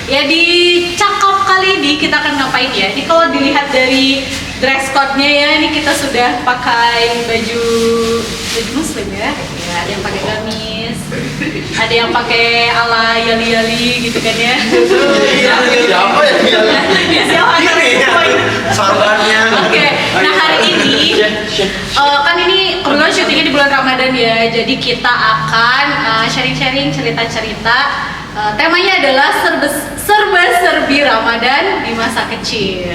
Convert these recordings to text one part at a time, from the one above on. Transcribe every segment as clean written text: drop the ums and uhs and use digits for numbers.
Ya di cakap kali ini kita akan ngapain ya? Ini kalau dilihat dari dress code-nya ya, ini kita sudah pakai baju muslim ya. Ya, ada yang pakai gamis, ada yang pakai ala yali-yali gitu kan ya. Siapa ya? Sarannya. Oke, nah hari ini kan ini kebetulan syutingnya di bulan Ramadan ya, jadi kita akan sharing-sharing cerita-cerita. Temanya adalah serba-serbi Ramadan di masa kecil.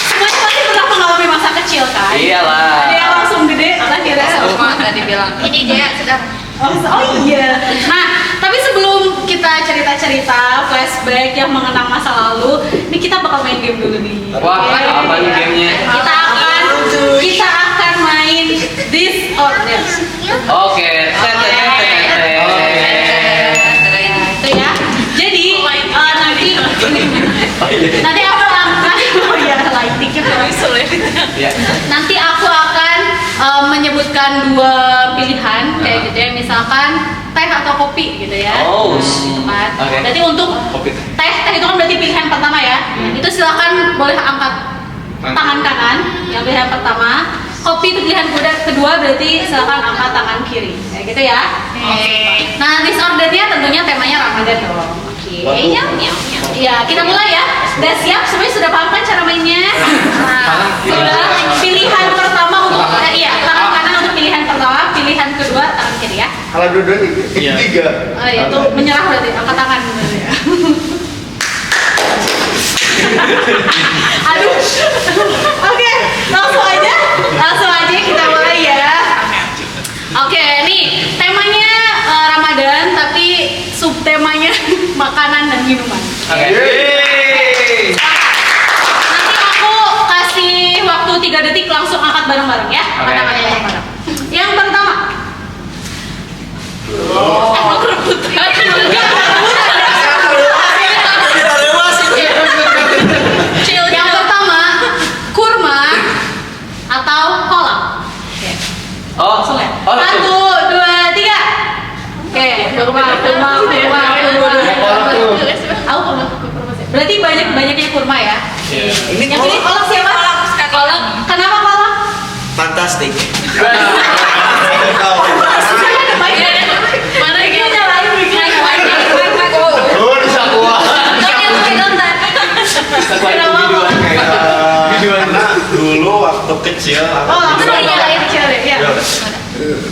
Semuanya pasti pernah mengalami masa kecil kan? Iyalah. Ada yang langsung gede akhirnya. Semua tadi bilang ini Jaya sedang. Oh iya. Nah, tapi sebelum kita cerita-cerita flashback yang mengenang masa lalu, ini kita bakal main game dulu nih. Wah, apa nih gamenya? Kita akan main this or that. Oke, Itu ya. Jadi nanti aku akan nanti aku akan menyebutkan dua pilihan kayak gitu ya, misalkan teh atau kopi gitu ya. Gitu kan. Berarti untuk teh itu kan berarti pilihan pertama ya. Itu silakan boleh angkat tangan kanan yang pilihan pertama. Kopi itu pilihan kedua, berarti silakan angkat tangan kiri. Kayak gitu ya. Nah, disordernya tentunya temanya Ramadan dong. Ya, kita mulai ya. Udah siap? Semuanya sudah paham kan cara mainnya? Sudah. Pilihan pertama untuk tangan kanan untuk pilihan pertama, pilihan kedua tangan kiri ya. Kalau dua-dua nih, tiga. Oh ya, itu menyerah berarti angkat tangan ya. Aduh. Oke, langsung aja kita mulai ya. Oke, nih temanya Ramadan tapi subtemanya makanan dan minuman. Nanti aku kasih waktu 3 detik langsung angkat bareng-bareng ya. Angkat tangannya bareng-bareng. Yang pertama. Yang pertama, kurma atau kolak. Langsung ya. 1, 2, 3. Oke, kurma. Aku kurma. Berarti banyaknya kurma ya. Yang pilih kolak siapa? Kolak. Kenapa kolak? Fantastik. Mana ini nyalain bikin Karena dulu waktu kecil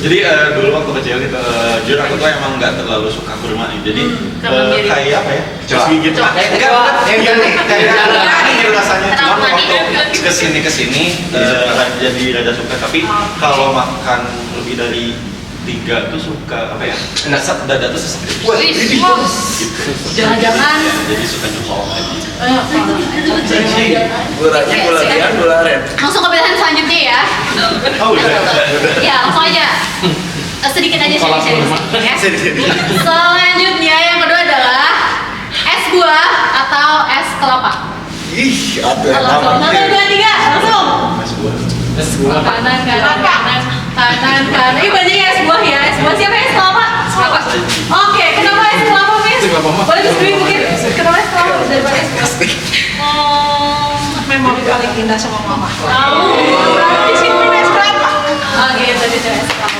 jadi dulu waktu kecil gitu, jujur aku tuh emang nggak terlalu suka kurma nih. Jadi kayak apa ya? Gitu. Kayak rasanya cuma waktu kesini jadi rada suka. Tapi kalau makan lebih dari 3 tuh suka apa ya? Nasab dada tuh sesak. Jangan-jangan jadi suka nyokol lagi. Gula aren. Langsung ke pilihan selanjutnya ya. Ya, langsung aja. Sedikit aja sharing ya. Selanjutnya yang kedua adalah es buah atau es kelapa. Ih, apa ya? Langsung 1, 2, 3, langsung. Es buah. Kanan. Ini banyaknya es buah ya. Es buah siapa es kelapa? Oke, kenapa es kelapa, Miss? Boleh disebut mungkin kenapa es kelapa daripada es buah? Memori paling indah sama mama. Di sini es kelapa. Oke, tadi es kelapa.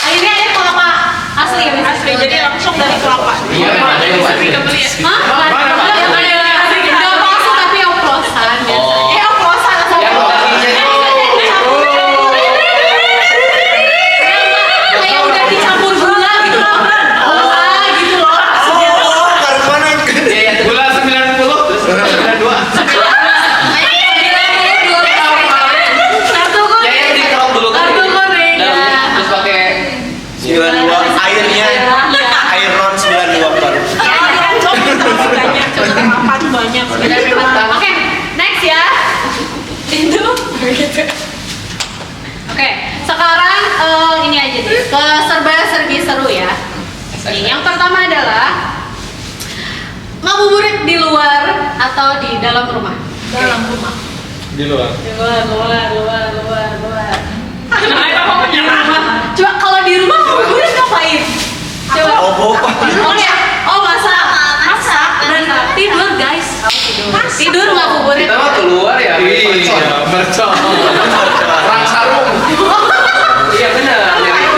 Akhirnya es kelapa asli ya, Miss? Asli, jadi langsung dari kelapa. Iya, ada yang asli. Hah? Nggak palsu tapi oplosan biasanya. Oplosan asal kayak udah dicampur gula gitu loh. Gitu loh. Gula 90 terus 92. Kartu kuning. Jaya ditaruh dulu kan. Kartu kuning. Terus pakai 92 airnya. Air ron 92 baru. Banyak. Oke, next ya. Itu. Oke, sekarang ini aja deh. Ke serba-serbi seru ya. Nih, yang pertama adalah ngabuburit di luar atau di dalam rumah? Dalam rumah. Di luar. Di luar. Coba kalau di rumah ngabuburit ngapain? Coba. Oh ya, masak dan tidur guys. Tidur nggak bubur Kita mah keluar ya. mercon. Perang sarung. Iya benar.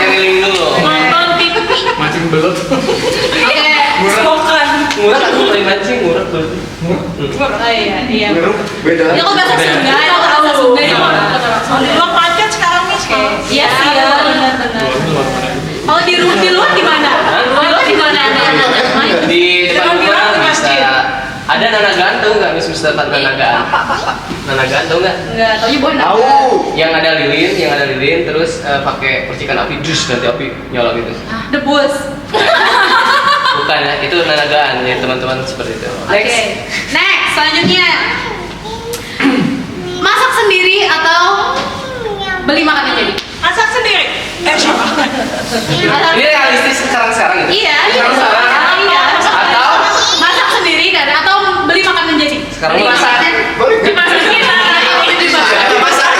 Yang dulu. Nonton TV. Mancing belut. Oke. Spoken. Murah aku paling mancing murah tuh. Oh iya. Beda. Ya kok bahasa Sunda, ya kok bahasa Sunda ya. Luang macet sekarang nih. Iya sih ya, benar-benar. Kalau di luar di mana? Di luar di mana ada main? Di depan Jangan bilang gua di bisa masjid. ada nanagaan tahu nggak Miss Mister nanagaan? Nanagaan tahu nggak? Enggak, taunya buah naga. Yang ada lilin, terus pakai percikan api, jus nanti api nyala gitu. Debus. Bukan ya, itu nanagaan ya teman-teman seperti itu. Oke. Next, selanjutnya. Masak sendiri atau beli makanan jadi? Masak sendiri. Siapa? Masak- Ini realistis sekarang gitu. Iya. Sekarang. Atau masak sendiri kan atau beli makanan jadi? sekarang Beli masak. makanan. Dimasak kita. Masak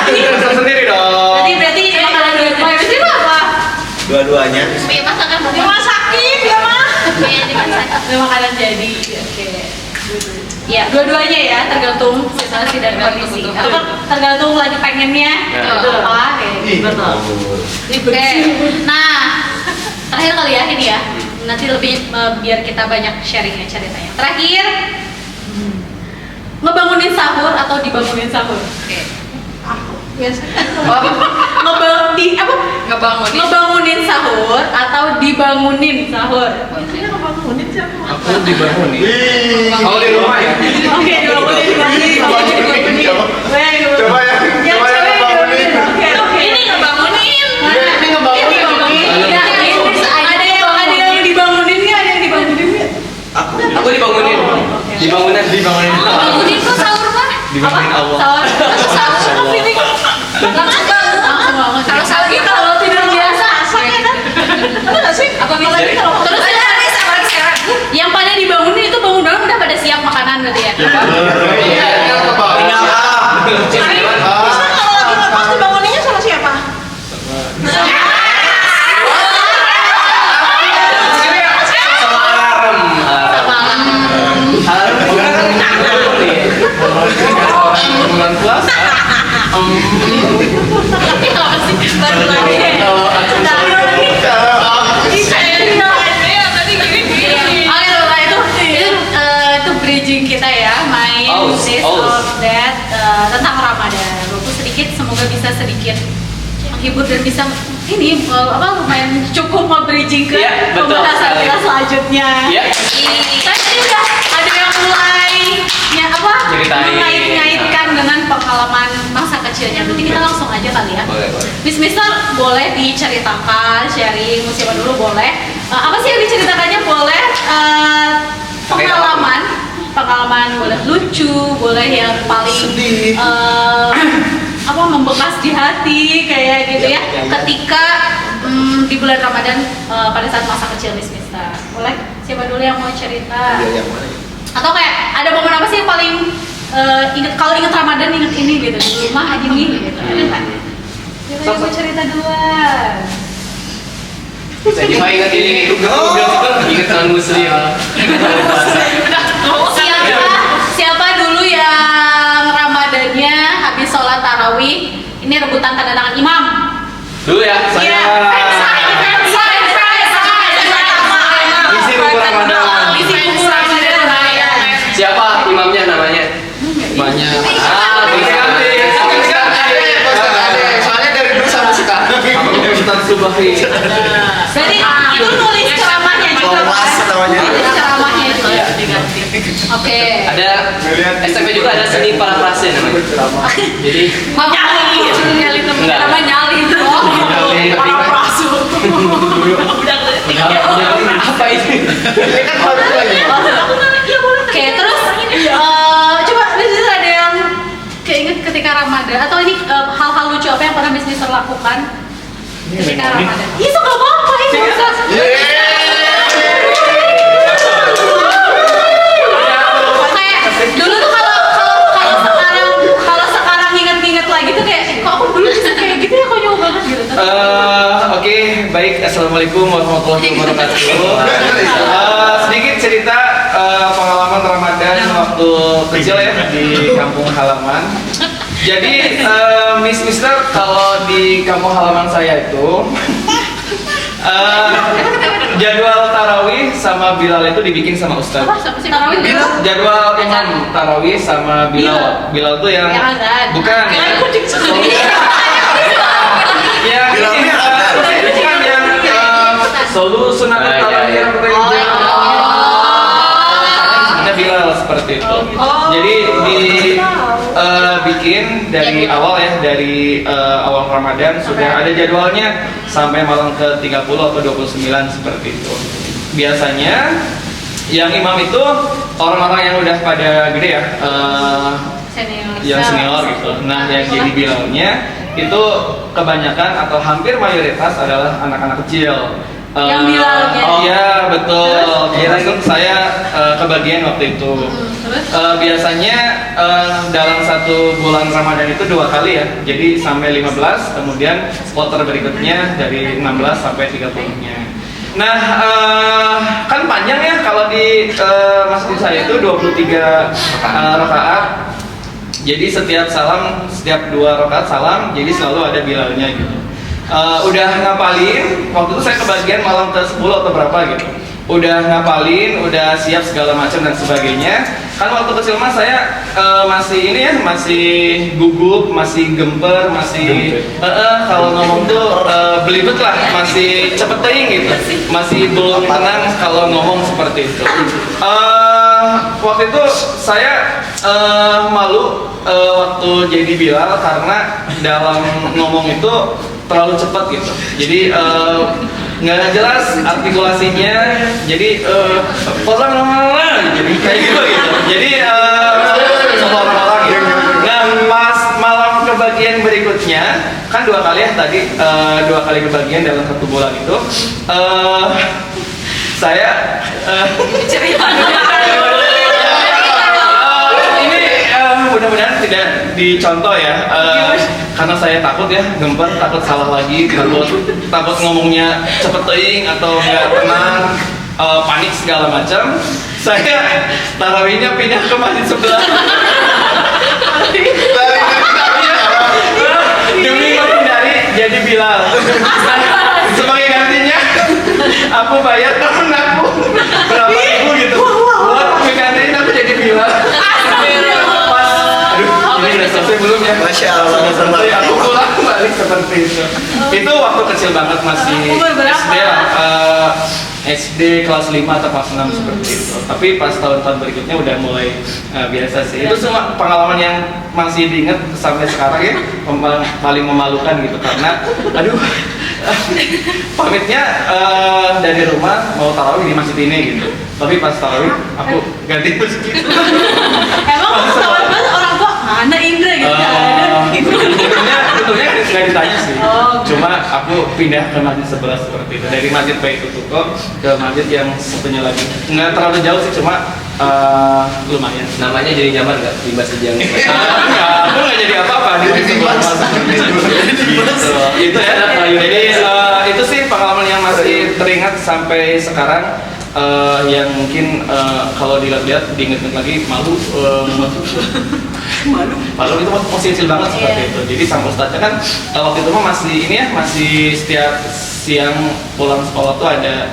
sendiri dong. Berarti makanan dulu. Oh, ya apa? Dua-duanya. Beli masakan Dimasakin dia mah. Beli makanan jadi. Oke. Ya, dua-duanya ya, tergantung situasi dan kondisi. Atau tergantung lagi pengennya apa kayak gitu. Oke. Nah, terakhir kali ya ini ya. Nanti lebih biar kita banyak sharingnya ceritanya. Terakhir, ngebangunin sahur atau dibangunin sahur? Oke. Biasa. Ngebangunin sahur atau dibangunin sahur? Biasanya ngebangunin siapa? Aku dibangunin. Kalau di rumah ya. Oke, dibangunin. Coba ya. Coba ya ngebangunin. Oke. Ini ngebangunin. Ini ngebangunin. Ya, ada yang dibangunin nggak? Ada yang dibangunin nggak? Aku dibangunin. Dibangunin. Bangunin kok sahur mah? Dibangunin Allah. Sahur. Sahur feeling langsung bangun. Kalau sahur gitu kalau tidur biasa asaknya kan. Ada nggak sih? Apalagi kalau terus apalagi sekarang. Yang pada dibangunin itu bangun-bangun udah pada siap makanan berarti ya. Tinggal Bisa kalau lagi lepas dibanguninnya sama siapa? Sama alarm. Alarm bulan puasa. Baru lagi. Itu bridging kita ya, main this of that tentang Ramadan. Walaupun sedikit, semoga bisa sedikit menghibur dan bisa ini lumayan cukup bridging ke Iya, betul pembahasan sekali. kita selanjutnya. Iya. Kan tadi udah ada yang mulai Ceritain. mengait-ngaitkan dengan pengalaman masa kecilnya. Berarti kita langsung aja kali ya. Boleh. Miss Mister boleh diceritakan, sharing, siapa dulu boleh. Apa sih yang diceritakannya boleh pengalaman boleh lucu, boleh yang paling Sedih. membekas di hati kayak gitu ya. Ketika di bulan Ramadan pada saat masa kecil Miss Mister. Boleh? Siapa dulu yang mau cerita? Yang mana ya? Atau kayak ada momen apa sih yang paling kalau inget Ramadan inget ini gitu di rumah aja nih gitu. Ada nggak? Siapa yang mau cerita duluan? Jadi mah ingat ini. Ingat tahun muslim. Siapa dulu yang Ramadannya habis sholat tarawih ini rebutan tanda tangan imam? Dulu ya. Iya. Isi buku Ramadan. Isi buku Ramadan. Siapa imamnya namanya? Banyak. Soalnya dari dulu sampai sekarang. Ustaz Subahi. Jadi itu nulis ceramahnya juga. Kelas namanya. Nulis ceramahnya juga. Oke. Ada SMP juga ada seni parafrase namanya. Jadi Nyali temen Enggak. nama nyali itu. Paraprasu. apa ini? Ini kan baru lagi. Oke, terus coba bisnis ada yang keinget ketika Ramadan atau ini hal-hal lucu apa yang pernah bisnis lakukan ketika Ramadan? Itu gak apa-apa ini Ustaz. Kayak dulu tuh kalau sekarang inget-inget lagi tuh kayak kok aku dulu bisa kayak gitu ya konyol banget gitu. Oke, baik. Assalamualaikum warahmatullahi wabarakatuh. Sedikit cerita pengalaman Ramadan waktu kecil ya di kampung halaman. Jadi Mister, kalau di kampung halaman saya itu jadwal tarawih sama Bilal itu dibikin sama Ustadz. Tarawih Bilal? Jadwal imam tarawih sama Bilal. Bilal tuh yang bukan. Yang ini bukan yang solu sunat tarawih yang ada Bilal seperti itu. Jadi bikin dari awal ya, dari awal Ramadan sudah ada jadwalnya sampai malam ke 30 atau 29 seperti itu. Biasanya yang imam itu orang-orang yang udah pada gede ya, yang senior gitu. Nah, yang jadi Bilalnya itu kebanyakan atau hampir mayoritas adalah anak-anak kecil. Yang Bilalnya? Iya betul. Terus saya kebagian waktu itu. Biasanya dalam satu bulan Ramadan itu 2 kali ya. Jadi sampai 15, kemudian kloter berikutnya dari 16 sampai 30-nya. Nah, kan panjang ya kalau di masjid saya itu 23 rakaat. Jadi setiap 2 rakaat salam, jadi selalu ada Bilalnya gitu. Udah ngapalin, waktu itu saya kebagian malam ke 10 atau berapa gitu. Udah ngapalin, udah siap segala macam dan sebagainya. Kan waktu kecil mas saya masih ini ya, masih gugup, masih gemper, masih kalau ngomong tuh belibet lah, masih cepet teing gitu, masih belum tenang kalau ngomong seperti itu. Waktu itu saya malu waktu jadi Bilal karena dalam ngomong itu terlalu cepat gitu. Jadi nggak jelas artikulasinya. Jadi jadi kayak gitu. Jadi orang-orang gitu. Nah, pas malam kebagian berikutnya kan 2 kali ya tadi 2 kali kebagian dalam 1 bulan itu. Saya mudah-mudahan tidak dicontoh ya, karena saya takut ya, gemper, takut salah lagi, takut ngomongnya cepet teing atau nggak tenang, panik segala macam. Saya tarawihnya pindah ke masjid sebelah. Demi menghindari jadi Bilal. Sebagai gantinya, aku bayar temen aku berapa ribu gitu buat menggantiin aku jadi Bilal. Ini udah selesai belum ya? Masya Allah. Selesai, aku pulang balik seperti itu. Itu waktu kecil banget masih SD lah, SD kelas 5 atau kelas 6 seperti itu. Tapi pas tahun-tahun berikutnya udah mulai biasa sih. Itu semua pengalaman yang masih diingat sampai sekarang ya, paling memalukan gitu karena aduh pamitnya dari rumah mau tarawih di masjid ini gitu. Tapi pas tarawih aku ganti masjid. Emang tarawih orang tua mana Indra gitu kan? Betulnya nggak ditanya sih. Cuma aku pindah ke masjid sebelah seperti itu, dari masjid Baitul Tuko ke masjid yang satunya lagi. Nggak terlalu jauh sih, cuma lumayan. Namanya jadi nyaman nggak di masjid yang Aku nggak jadi apa-apa di sebelah masjid. Itu ya. Jadi itu sih pengalaman yang masih teringat sampai sekarang. Yang mungkin kalau dilihat diinget-inget lagi malu itu masih kecil banget seperti itu. Jadi sang ustadznya kan waktu itu mah masih ini ya, masih setiap siang pulang sekolah tuh ada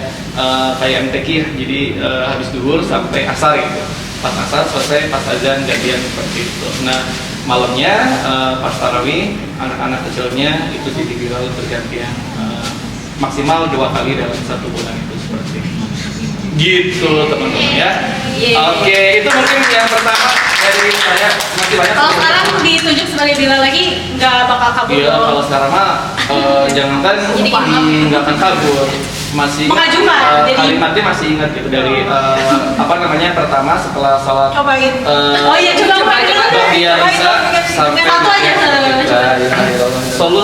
kayak MTQ ya. Jadi habis duhur sampai asar gitu. Pas asar selesai, pas azan gantian seperti itu. Nah malamnya pas tarawih anak-anak kecilnya itu jadi Bilal bergantian maksimal 2 kali dalam 1 bulan itu seperti itu. Gitu teman-teman ya. Oke, itu mungkin yang pertama dari saya. Masih banyak. Kalau sekarang ditunjuk sebagai Bilal lagi nggak bakal kabur. Iya, kalau sekarang mah jangankan nggak akan kabur, masih Pengajuan, jadi- kalimatnya masih ingat gitu dari apa namanya pertama setelah sholat. Cobain. Oh iya, coba. Iya bisa sampai Satu aja, solu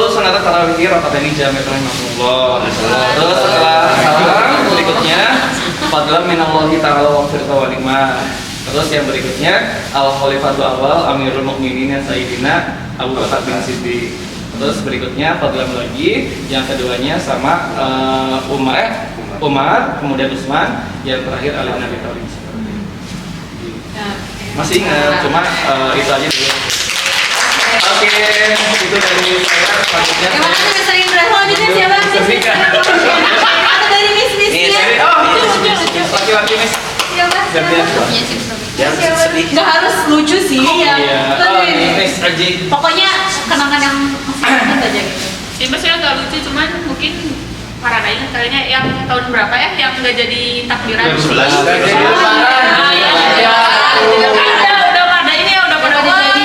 sunat tarawih rakaat ini jami' rahimahullah. Terus setelah salam berikutnya fadlan minallahi ta'ala wa firqa wa nikmah. Terus yang berikutnya al khalifatu awal amirul mukminin sayyidina Abu Bakar bin Siddiq. Terus berikutnya Fadlan lagi, yang keduanya sama Umar, kemudian Usman, yang terakhir Ali bin Abi Thalib. Masih ingat, cuma itu aja dulu. Oke, itu dari saya. Selanjutnya Terima kasih Mr. Indra. Selanjutnya siapa? Jessica. Atau dari Miss-Miss-nya? Laki-laki Miss. Siapa? Gantian. Nggak harus lucu sih ya. Miss Aji. Pokoknya kenangan yang masih aja gitu. Ini maksudnya nggak lucu, cuman mungkin parah ingat kayaknya yang tahun berapa ya yang nggak jadi takbiran. 11. Udah pada ini ya, udah pada jadi.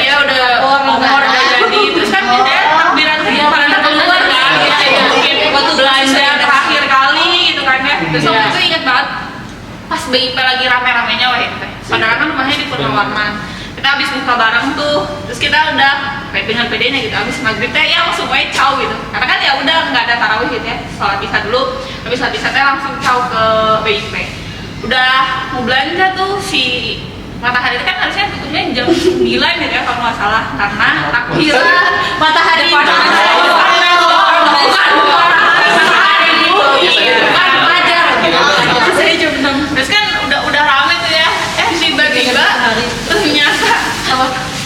ya udah umur udah jadi. Terus kan biasanya takbiran pada keluar kan, kayak mungkin belanja terakhir kali gitu kan ya. Terus waktu itu inget banget pas BIP lagi rame-ramenya wah itu teh. Padahal kan rumahnya di Purnawarman. Kita habis buka bareng tuh, terus kita udah kayak dengan pedenya gitu, habis maghrib teh ya langsung aja caw gitu. Karena kan ya udah nggak ada tarawih gitu ya, sholat isya dulu, habis sholat isya teh langsung caw ke BIP. Udah mau belanja tuh si Matahari itu kan harusnya tutupnya jam 9 gitu ya kalau nggak salah, karena takbiran Matahari bukan ajar. Saya jam 6. Terus kan udah rame tuh ya. Tiba-tiba ternyata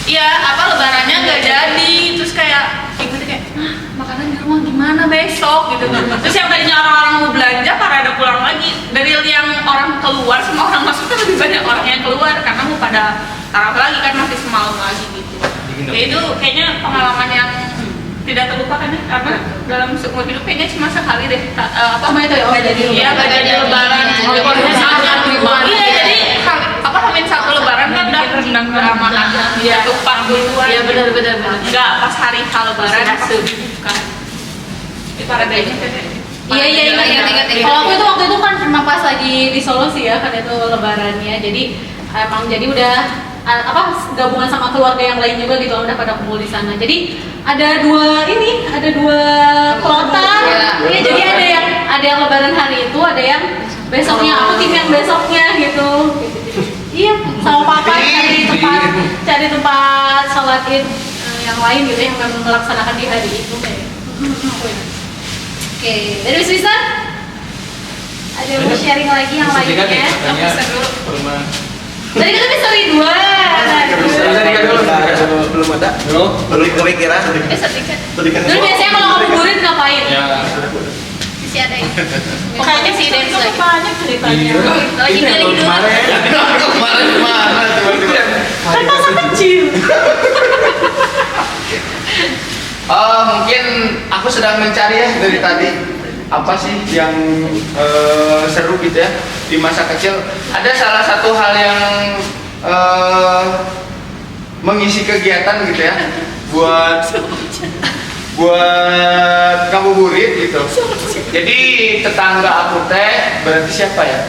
iya lebarannya nggak jadi. Terus kayak ibu tuh kayak makanan di rumah gimana besok gitu. Terus yang tadinya orang-orang mau belanja pada pulang lagi. Dari yang orang keluar sama orang masuk tuh lebih banyak orang yang keluar karena mau pada tarawih lagi kan masih semalam lagi gitu. Ya itu kayaknya pengalaman yang tidak terlupakan ya, karena dalam seumur hidup kayaknya cuma sekali deh Sama itu ya, nggak jadi iya nggak jadi lebaran iya jadi hamin satu lebaran kan udah rendang keramaan ketupat duluan Iya benar. nggak pas hari lebaran bukan itu ada bedanya Iya ingat. Kalau aku itu waktu itu kan pernah pas lagi di Solo sih ya, kan itu lebarannya. Jadi emang jadi udah gabungan sama keluarga yang lain juga gitu, udah pada kumpul di sana. Jadi ada dua kloter. Iya, jadi ada yang lebaran hari itu, ada yang besoknya. Aku tim yang besoknya gitu. Iya, sama papa cari tempat sholat Id yang lain gitu yang memang melaksanakan di hari itu kayak. Oke, dari Miss Mister? Ada yang mau sharing lagi yang lainnya? Katanya rumah. Tadi kan misteri 2. Belum ada. Belum kepikiran. sedikit Tadi kan Dulu biasanya kalau ngabuburit ngapain? Ya. sih ada ya Kayaknya sih dance lagi. banyak ceritanya Lagi milih dulu. kemarin tiba-tiba. Kan masa kecil. Mungkin aku sedang mencari ya dari tadi apa sih yang seru gitu ya di masa kecil. Ada salah satu hal yang mengisi kegiatan gitu ya buat ngabuburit gitu. Jadi tetangga aku teh berarti siapa ya?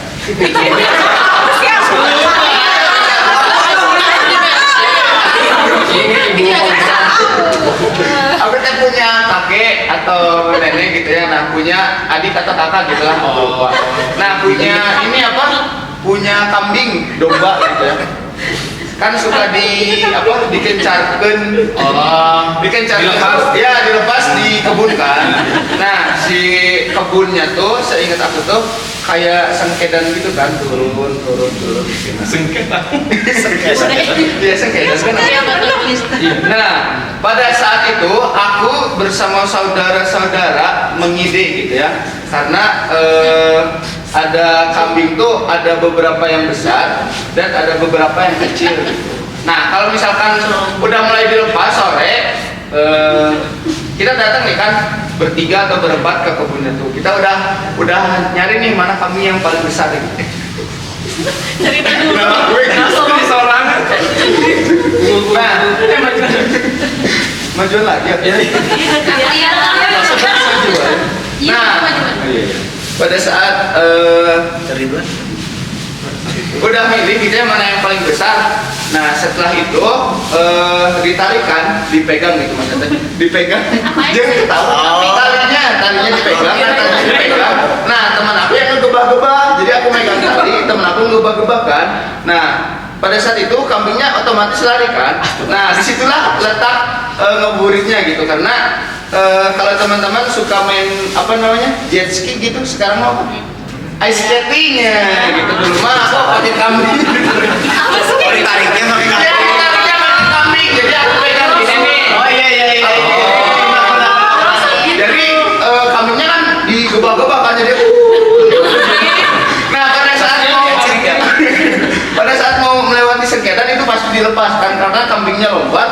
Aku teh punya kakek atau nenek gitu ya, nah punya adik atau kakak gitu lah. Nah punya ini apa? Punya kambing, domba gitu ya. Kan suka dikencarkan, dilepas di kebun kan. Nah si kebunnya tuh, seingat aku tuh kayak sengkedan gitu kan, turun. Sengketa. Iya sengkedan kan. Nah pada saat itu aku bersama saudara-saudara mengide gitu ya, karena ada kambing tuh ada beberapa yang besar dan ada beberapa yang kecil. Nah kalau misalkan udah mulai dilepas sore, kita datang nih kan bertiga atau berempat ke kebunnya tuh. Kita udah nyari nih mana kambing yang paling besar gitu. cerita dulu Ini seorang. Nah, majuan lagi ya. Nah, pada saat udah milih gitu ya mana yang paling besar. Nah setelah itu ditarikan, dipegang gitu maksudnya, dipegang. Jangan ketawa. Talinya dipegang. Nah teman aku yang ngegebah-gebah, jadi aku megang tali, teman aku ngegebah-gebah kan. Nah pada saat itu kambingnya otomatis lari kan. Nah disitulah letak ngeburitnya gitu, karena kalau teman-teman suka main apa namanya jet ski gitu, sekarang mau apa? Ice skatingnya gitu dulu mah aku pakai kambing. Oh, ditariknya sampai Ya, ditariknya pakai kambing, jadi aku pegang gini nih. Oh iya. Jadi kambingnya kan digebak-gebak kan, jadi nah pada saat mau melewati sengketan itu pasti dilepaskan karena kambingnya lompat.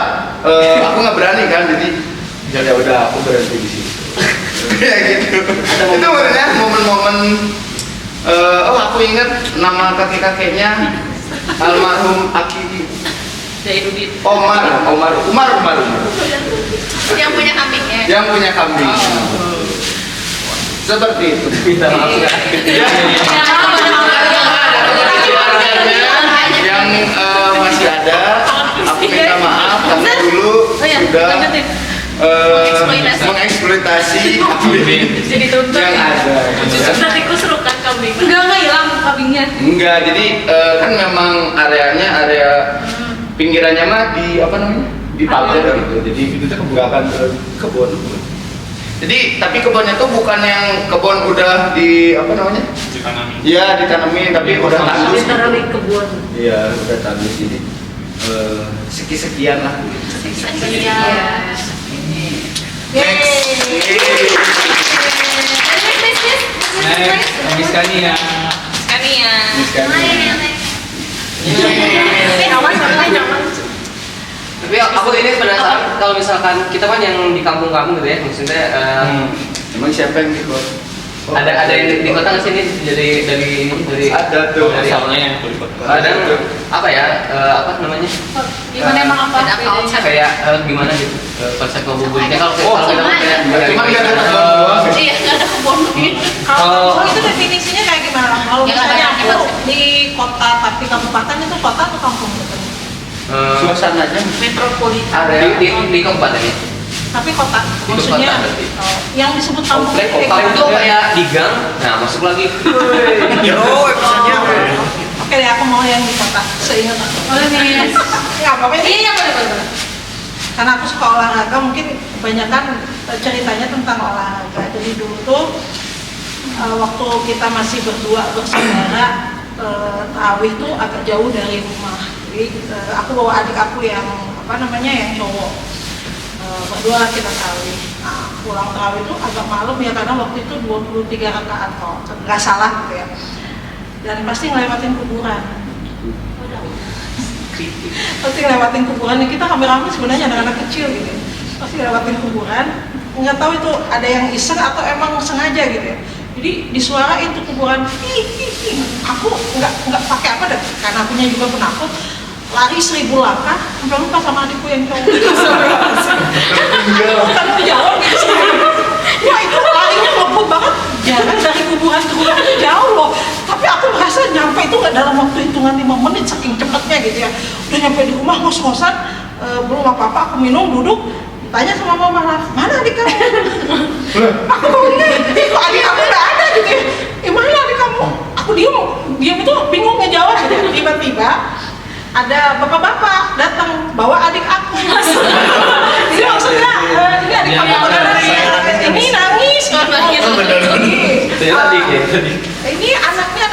Aku nggak berani kan, jadi ya udah aku berhenti di situ. Ya gitu. Itu sebenarnya momen-momen. Oh aku ingat nama kakek-kakeknya almarhum Aki Zainuddin. Umar. Yang punya kambingnya. Yang punya kambing. Seperti itu. Minta maaf ya. Yang masih ada, aku minta maaf karena dulu sudah mengeksploitasi kambing Jadi tuntut. yang ada. Nanti kuserukan kambing. Enggak hilang kambingnya. Enggak, jadi kan memang areanya area pinggirannya mah di apa namanya? Di pagar gitu. Jadi itu tuh nggak akan kebun. Jadi tapi kebunnya tuh bukan yang kebun udah di apa namanya? Ditanami. Iya ditanamin, tapi udah tandus. kebun. Iya udah tandus, jadi sekian lah. Iya. Next. Habis kali ya. Skania. Tapi aku ini penasaran kalau misalkan kita kan yang di kampung-kampung gitu ya, maksudnya Emang siapa yang di kota? ada yang di kota nggak sih ini dari Ada tuh. dari Asalnya. kadang apa ya apa namanya Gimana emang apa? kayak gimana gitu konsep ngabuburitnya kalau kita kayak Cuma nggak ada kebun eh, doang. Iya, nggak ada kebun gitu. Kalau itu definisinya kayak gimana? Kalau Ya, misalnya ada aku di kota tapi kabupaten itu kota atau kampung gitu? Suasananya Metropolitan. area di kabupaten ya. Tapi kota, Di maksudnya kota berarti. yang disebut kampung Komplek itu kampung itu kayak di gang, nah masuk lagi. Oke deh, aku mau yang di kota. Seingat aku. Boleh nih. Nggak apa-apa ini. Iya, boleh. Karena aku suka olahraga, mungkin kebanyakan ceritanya tentang olahraga. Jadi dulu tuh waktu kita masih berdua bersaudara, Tawih tuh agak jauh dari rumah. Jadi aku bawa adik aku yang apa namanya yang cowok. Berdua kita tarawih. Nah, pulang tarawih itu agak malam ya, karena waktu itu 23 rakaat kalau nggak salah gitu ya. Dan pasti ngelewatin kuburan. Pasti ngelewatin kuburan. Kita rame-rame sebenarnya anak-anak kecil gitu. Pasti ngelewatin kuburan. Nggak tahu itu ada yang iseng atau emang sengaja gitu ya. Jadi disuarain tuh kuburan. Aku nggak pakai apa deh, karena akunya juga penakut. Lari 1000 langkah, sampai lupa sama adikku yang cowok. Bukan jauh gitu. Wah itu larinya ngebut banget, jarak dari kuburan ke kuburan itu jauh loh. Tapi aku merasa nyampe itu nggak dalam waktu hitungan 5 menit, saking cepetnya gitu ya. Udah nyampe di rumah ngos-ngosan, belum apa-apa, aku minum, duduk, tanya sama mama, mana adik kamu? Aku bangunnya, kok adik aku nggak ada gitu ya. Mana adik kamu? Aku diam itu bingung ngejawab gitu. Tiba-tiba ada bapak-bapak datang bawa adik aku. Jadi maksudnya ini adik kamu ini nangis. Ini anaknya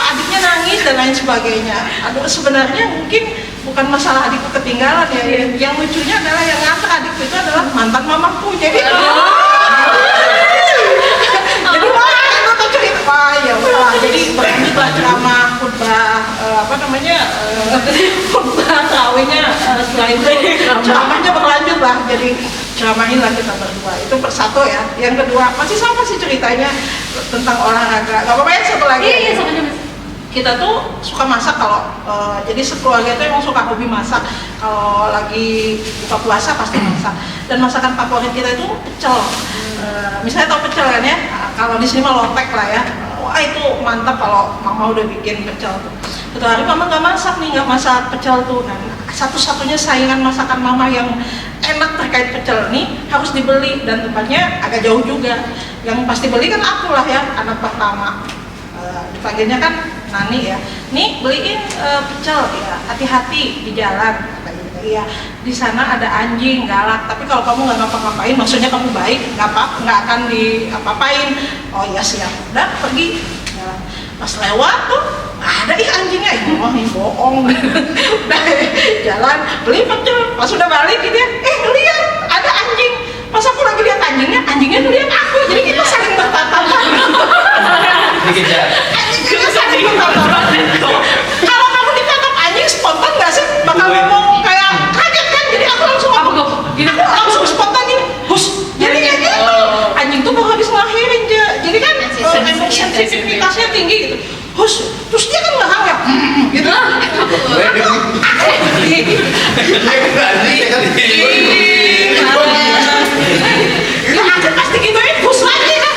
adiknya nangis dan lain sebagainya. Aduh sebenarnya mungkin bukan masalah adikku ketinggalan ya. Yang lucunya adalah yang nganter adikku itu adalah mantan mamaku. Jadi jadi wah itu tuh cerita ya wah, jadi berlanjutlah ceramah khutbah khutbah tarawihnya setelah itu ceramahnya berlanjut lah, jadi ceramahin lah kita berdua. Itu persatu ya. Yang kedua masih sama sih ceritanya tentang olahraga. Gak apa-apa ya, satu lagi. Iya, sama aja Mas. Kita tuh suka masak kalau jadi sekeluarga itu emang suka hobi masak. Kalau lagi buka puasa pasti masak. Dan masakan favorit kita itu pecel. Misalnya tau pecel kan ya? Kalau di sini mah lotek lah ya. Wah itu mantap kalau mama udah bikin pecel tuh. Satu hari mama nggak masak nih, nggak masak pecel tuh. Nah, satu-satunya saingan masakan mama yang enak terkait pecel nih harus dibeli, dan tempatnya agak jauh juga. Yang pasti beli kan aku lah ya, anak pertama. Dipanggilnya kan Nani ya, nih beliin pecel ya, hati-hati di jalan. Iya, di sana ada anjing galak, tapi kalau kamu nggak ngapa-ngapain, maksudnya kamu baik, nggak akan diapa-apain. Oh iya siap, udah pergi. Jalan. Pas lewat tuh ada anjingnya, ini bohong. Udah jalan beli pecel, pas udah balik gitu ya, lihat ada anjing. Pas aku lagi lihat anjingnya lihat aku, jadi kita saling bertatapan. Dikejar. Kita saling bertatapan. Kalau kamu ditatap anjing spontan nggak sih? Bakal ngomong kayak kaget kan? Jadi aku langsung langsung spontan gini, hus. Jadi kayak gitu. Anjing tuh mau habis ngelahirin aja. Jadi kan sensitivitasnya tinggi gitu. Hus, terus dia kan nggak ya, gitu. Ya aku pasti gituin hus lagi kan.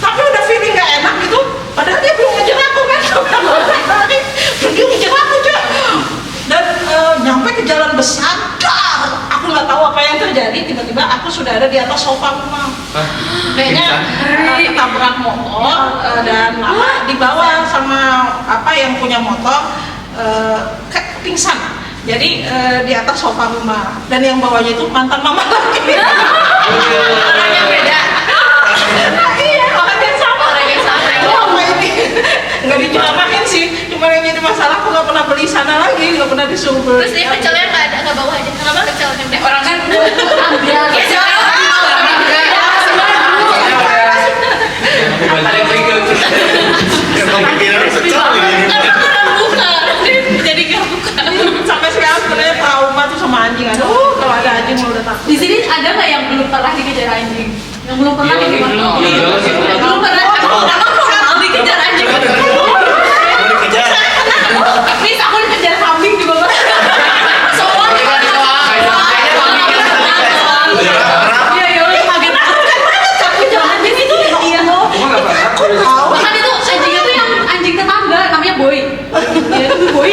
Tapi udah feeling nggak enak gitu. Padahal dia belum ngejar aku kan. Terus dia ngejar aku aja. Dan nyampe ke jalan besar, aku nggak tahu apa yang terjadi. Tiba-tiba aku sudah ada di atas sofa rumah. Kayaknya ketabrak motor dan dibawa sama apa yang punya motor kayak pingsan. Jadi di atas sofa rumah dan yang bawanya itu mantan mama lagi. Orang yang beda. Iya, orang yang sama. Lama ini nggak diceramahin sih. Cuma yang jadi masalah aku nggak pernah beli sana lagi, nggak pernah disuruh beli. Terus dia pecelnya nggak bawa aja. Kenapa pecelnya udah orang kan Ada yang tinggal. jadi nggak buka. Sampai sekarang sebenarnya trauma tuh sama anjing. Aduh, kalau ada anjing mau udah takut. Di sini ada nggak yang belum pernah dikejar anjing? Yang belum pernah Iya, dikejar belum. anjing? Belum pernah. Abang dikejar anjing. Nis, aku dikejar kambing juga pernah. Semua iya, kaget aku kan banget kejar anjing itu. Iya. Cuma nggak pernah. Bahkan itu anjingnya tuh yang anjing tetangga, namanya Boy. Iya, itu Boy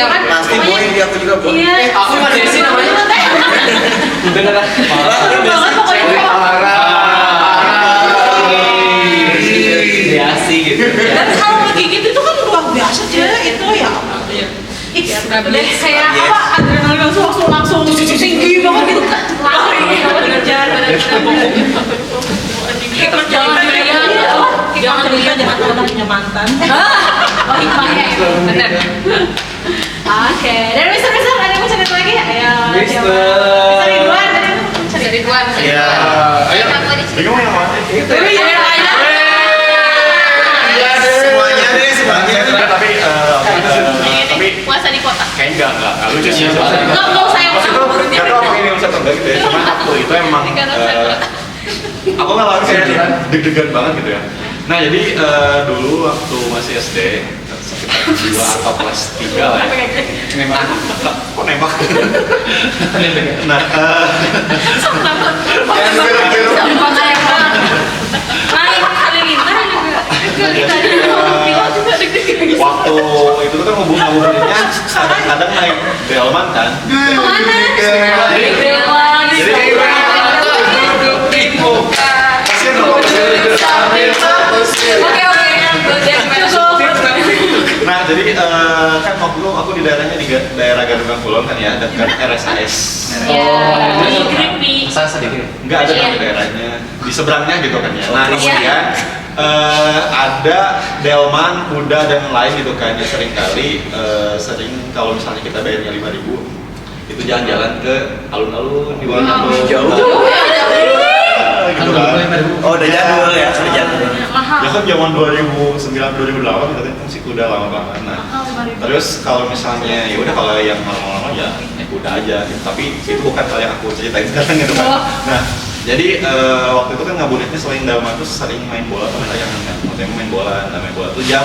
kan. Pasti boy di aku juga boy. Iya. Aku sama Desi namanya. Beneran. Banget pokoknya. Kreasi gitu. Dan kalau ngegigit itu kan luar biasa aja itu ya. Deh kayak apa adrenalin langsung tinggi banget gitu kan. Lari ngejar. Jangan dilihat jangan pernah punya mantan. Oh, hikmahnya ya. Benar. Oke, dan Mister ada yang mau cerita lagi? Ayo. Mister Ridwan, tadi Ridwan. Iya. Ayo. Bingung yang mana? Semuanya deh, semuanya. Tapi Puasa di kota. kayaknya enggak lucu sih. Nggak usah yang Maksudnya nggak tahu apa ini usah atau enggak gitu ya. Cuma waktu itu emang aku ngalamin kayak deg-degan banget gitu ya. Nah jadi dulu waktu masih SD sekitar 2 atau kelas 3 lah ya. Memang. Kok nembak? Nah Naik halilintar juga. waktu itu tuh kan ngabuburitnya kadang-kadang naik delman kan. Kemana? Nah jadi kan waktu itu aku di daerahnya di daerah Gadungan Kulon kan ya, dekat RSAS. Saya sedikit. Nggak ada di daerahnya, di seberangnya gitu kan ya. Nah kemudian ada delman, kuda dan lain gitu kan ya, sering kalau misalnya kita bayarnya 5.000 itu jalan-jalan ke alun-alun di bawah Jauh. gitu kan. Oh, udah jadul ya, sudah jadul. Ya kan zaman 2009 2008 kita kan masih kuda lama banget. Nah, terus kalau misalnya ya udah kalau yang lama-lama ya naik kuda aja gitu. Tapi itu bukan hal yang aku ceritain sekarang gitu kan. Nah, jadi waktu itu kan ngabuburitnya selain Dalman tuh sering main bola sama layangan kan. Maksudnya main bola tuh jam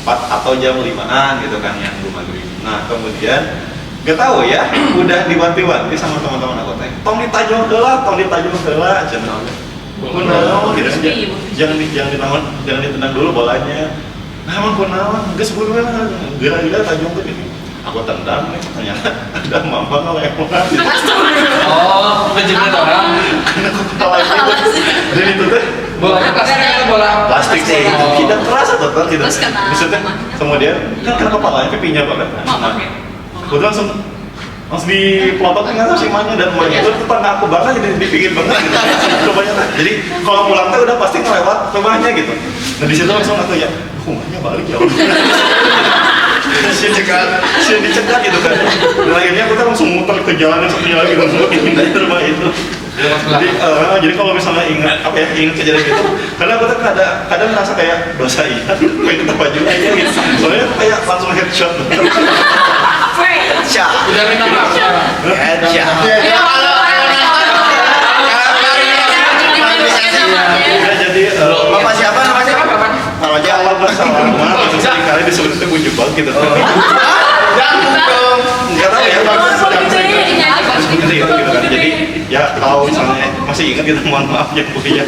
4 atau jam 5-an gitu kan yang belum maghrib. Nah, kemudian gak tahu ya, udah diwanti-wanti sama teman-teman aku teh. Tong ditajung heula, cenah. Kunaon gitu aja. Jangan ditendang dulu bolanya. Nah, emang kunaon? Geus buru lah. Geura-geura tajung tuh gini. Aku tendang nih, ternyata ada mama ngelewatin. Oh, menjemput orang. Kena kepala gitu. Jadi itu teh Bolanya plastik atau bola? plastik tidak terasa total gitu. Terus kena Maksudnya apa? kemudian kan kena kepalanya pipinya banget. Nah, aku tuh langsung dipelototin nggak tahu sih emaknya dan emaknya itu tetangga aku banget jadi dipikir banget gitu. Rupanya jadi kalau pulang tuh udah pasti ngelewat rumahnya gitu. Nah di situ langsung aku ya, rumahnya balik ya. Sih dicegat gitu kan. Dan akhirnya aku tuh langsung muter ke jalan yang satunya lagi langsung pindah ke rumah itu. Jadi kalau misalnya ingat kejadian itu, karena aku tuh kadang merasa kayak dosa iya, kayak tetap aja aja gitu. Soalnya kayak langsung headshot. Udah minta maaf. Iya, Udah jadi Bapak siapa namanya? namanya Allah bersama terus sekali disebut itu bujebal gitu. Jangan dong. Enggak tahu ya bagus seperti itu gitu kan. Jadi ya kalau misalnya masih ingat gitu mohon maaf ya Bu ya.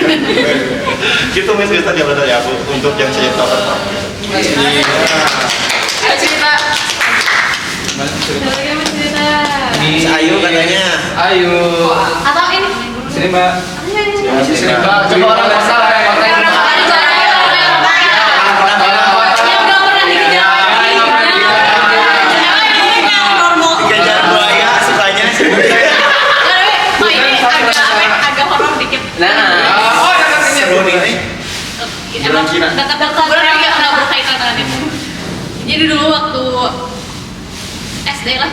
Gitu Miss cerita aja dari aku untuk yang saya tahu. Ada cerita. Ayu katanya. Ayo. Atau ini? Sini Mbak. Sini Mbak, coba orang nggak salah ya. Yang udah pernah dikejar Kejar buaya sukanya. Oh ini agak horor dikit. Nah, Oh, dekat sini. Seru nih. Emang dekat-dekat nggak berkaitan dengan itu. Jadi dulu waktu SD lah,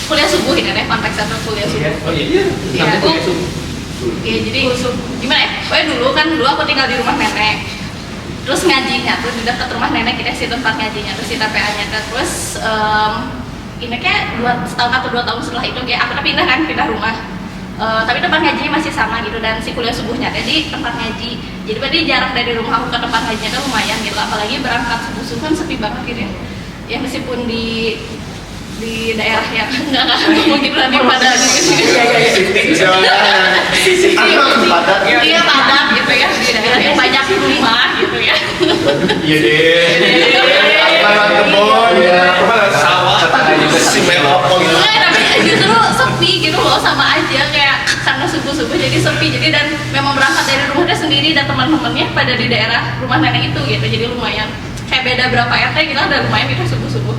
kuliah subuh ini deh, konteks atau kuliah subuh. Oh iya. Iya, aku. Iya, jadi gimana ya? Pokoknya dulu aku tinggal di rumah nenek. Terus ngajinya tuh di dekat rumah nenek kita sih tempat ngajinya, terus di TPA-nya kan. Terus ini kayak setahun atau 2 tahun setelah itu kayak aku pindah rumah. Tapi tempat ngajinya masih sama gitu dan si kuliah subuhnya jadi tempat ngaji. Jadi berarti jarak dari rumah aku ke tempat ngajinya kan lumayan gitu. Apalagi berangkat subuh kan sepi banget gitu ya. Ya meskipun di daerah yang nggak mungkin lebih padat gitu. Iya padat gitu ya di daerah yang banyak rumah gitu ya. Iya deh. Lewat kebun ya. Sawah. Si melopong. Tapi justru sepi gitu loh sama aja kayak karena subuh jadi sepi jadi dan memang berangkat dari rumahnya sendiri dan teman-temannya pada di daerah rumah nenek itu gitu jadi lumayan kayak beda berapa RT gitu ada lumayan gitu subuh.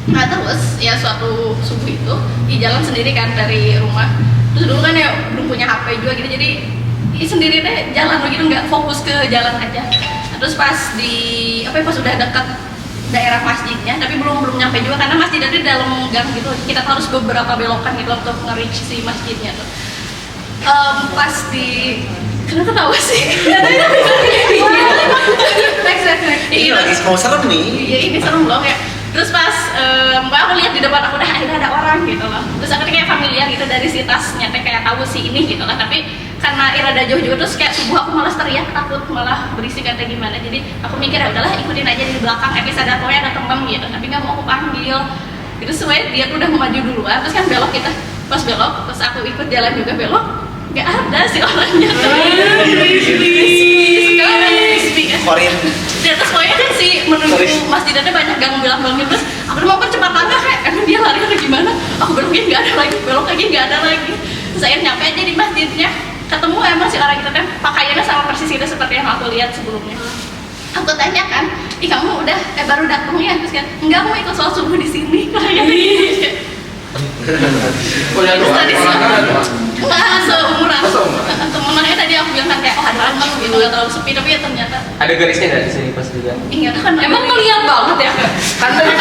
Nah terus ya suatu subuh itu di jalan sendiri kan dari rumah terus dulu kan ya belum punya HP juga gitu jadi sendiri deh jalan begitu nggak fokus ke jalan aja. Terus pas pas udah dekat daerah masjidnya tapi belum nyampe juga karena masjid itu di dalam gang gitu kita harus beberapa belokan gitu untuk nge-reach si masjidnya tuh. Pas di kenapa ketawa sih? Ini lagi mau serem nih. Iya ini serem loh kayak. Terus pas aku lihat di depan aku akhirnya ada orang gitu loh. Terus aku kayak familiar gitu dari si tasnya kayak tahu si ini gitu kan. Tapi karena irada jauh juga terus kayak subuh aku malas teriak takut malah berisik atau gimana. Jadi aku mikir ya udahlah ikutin aja di belakang sadar pokoknya ada teman gitu. Tapi nggak mau aku panggil. Gitu semuanya dia tuh udah maju duluan. Terus kan belok kita pas belok terus aku ikut jalan juga belok. Gak ada sih orangnya Korin. di atas pokoknya kan sih menuju masjidnya banyak gang bilang terus aku mau percepat langkah kayak emang dia lari atau gimana aku beloknya nggak ada lagi belok lagi nggak ada lagi terus akhirnya nyampe aja di masjidnya ketemu emang si orang itu kan pakaiannya sama persis itu seperti yang aku lihat sebelumnya aku tanya kan kamu udah baru datang ya terus kan enggak mau ikut sholat subuh di sini kayaknya terus tadi sih nggak seumuran temenannya tadi aku bilang kan kayak ada temen gitu nggak terlalu sepi tapi ya ternyata ada garisnya nggak di sini pas juga? iya kan emang ngeliat banget ya Kan tadi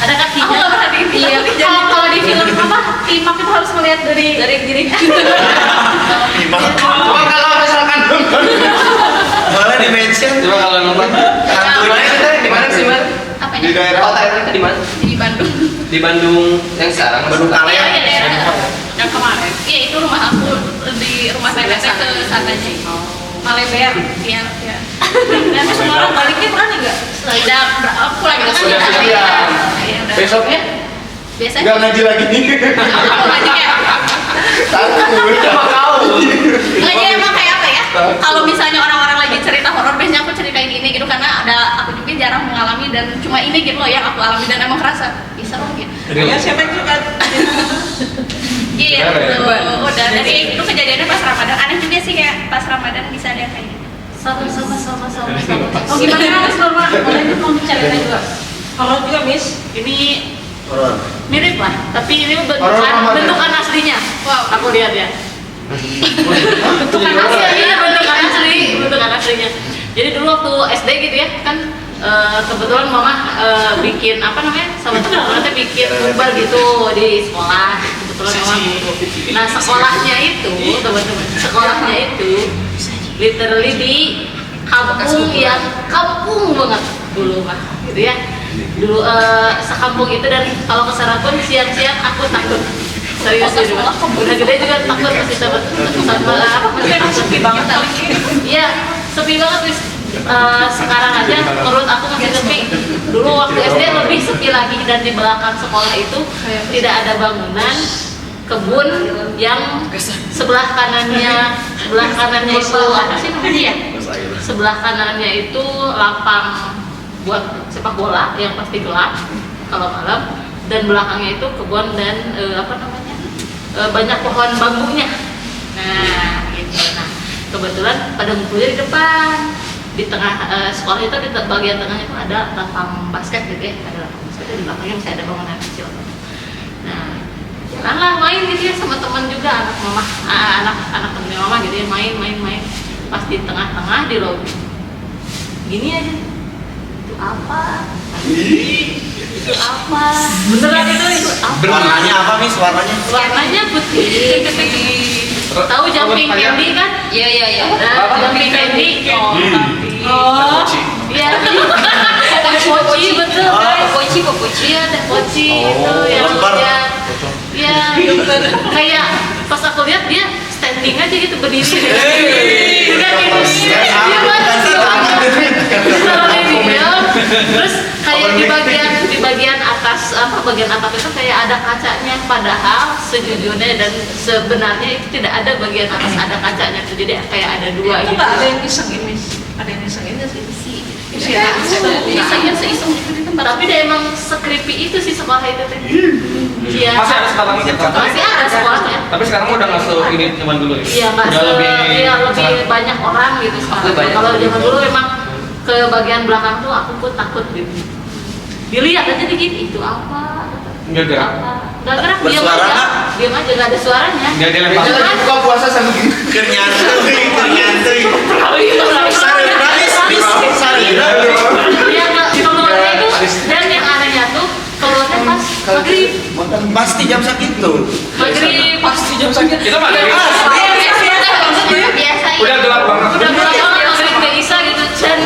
ada kakinya aku nggak pernah di film kalau di film apa Imam itu harus melihat dari diri Coba kalau misalkan mana di mention Coba kalau nonton di mana sih Mbak? apanya Di daerah kota itu di mana? di Bandung Di Bandung yang sekarang. Bandung iya Kalian. iya daerah yang kemarin iya itu rumah aku di rumah nenek saya ke sananya Maleber iya nanti semua orang baliknya berani nggak udah pulang kita kan Sudah udah siap. iya, udah. Besoknya biasanya nggak ngaji lagi nih. aku ngaji kayak Takut. Sama kau. nggak jadi emang kayak apa ya kalau misalnya orang-orang lagi cerita horor biasanya aku ceritain ini gitu karena aku juga jarang mengalami dan cuma ini gitu loh yang aku alami dan emang kerasa bisa loh gitu Ya siapa juga Iya, Benar ya? udah dari itu kejadiannya pas Ramadan. Aneh juga sih kayak pas Ramadan bisa ada kayak gitu. Sama. Oh gimana Mas Norma? Boleh mau cerita juga? Kalau juga Miss, Ini mirip lah, tapi ini Orang Ramadan. bentukan aslinya. Wow. Aku lihat ya. bentukan aslinya. Jadi dulu waktu SD gitu ya, kan kebetulan mama bikin apa namanya, sama teman-temannya bikin bukber gitu di sekolah. Kebetulan mama. Nah sekolahnya itu, teman-teman, sekolahnya itu literally di kampung yang kampung banget dulu mah, gitu ya. Dulu sekampung itu, dan kalau kesana pun siang-siang aku takut. Serius gitu, udah gede juga takut masih sama apa masih sepi banget iya sepi banget Wis. Sekarang aja menurut aku masih sepi. Dulu waktu SD lebih sepi lagi, dan di belakang sekolah itu tidak ada bangunan, kebun yang sebelah kanannya itu apa sih namanya ya, sebelah kanannya itu lapang buat sepak bola yang pasti gelap kalau malam, dan belakangnya itu kebun dan apa namanya, banyak pohon bambunya. Nah gitu. Nah kebetulan pada ngumpulnya di depan, di tengah sekolah itu, di bagian tengahnya itu ada lapang basket gitu ya, ada lapang basket, di belakangnya masih ada bangunan kecil. Nah jalanlah main gitu ya sama teman juga, anak mama, anak temennya mama gitu ya, main. Pas di tengah-tengah di lobi gini aja, itu apa? Itu apa? Beneran itu apa? Warnanya apa Miss? Warnanya putih. Tahu jumping candy kan? Iya. Nah, jumping candy. oh, Iya. Ada poci betul guys. Poci. Iya, ada poci itu yang lembar. Iya, kayak pas aku lihat dia standing aja gitu, berdiri. Bukan gitu. Dia terus kayak di bagian atas bagian atap itu kayak ada kacanya, padahal sejujurnya dan sebenarnya itu tidak ada bagian atas ada kacanya tuh, jadi kayak ada dua itu gitu. nggak ada yang isengin Miss, ada yang isengin nggak sih? Isengnya seiseng gitu di tempat, tapi dia emang se-creepy itu sih sekolah itu teh. Iya. Masih ada sekolah gitu. Masih ada sekolahnya. Tapi sekarang udah nggak ini cuman dulu ya. Iya, nggak Udah lebih banyak orang gitu sekarang. banyak. Kalau zaman dulu memang ke bagian belakang tuh aku pun takut gitu. Dilihat aja dikit, itu apa? Nggak gerak. Nggak gerak, diam Bersuara aja. nggak? Diam aja, nggak ada suaranya. Nggak dilempar. Jangan buka puasa sama gini. Kenyantui. Yang keluarnya itu, dan yang anehnya tuh keluarnya pas maghrib. Pasti jam segitu. Maghrib pasti jam segitu. Itu mah dari Biasa udah gelap banget. Udah gelap banget, maghrib nggak bisa gitu. Dan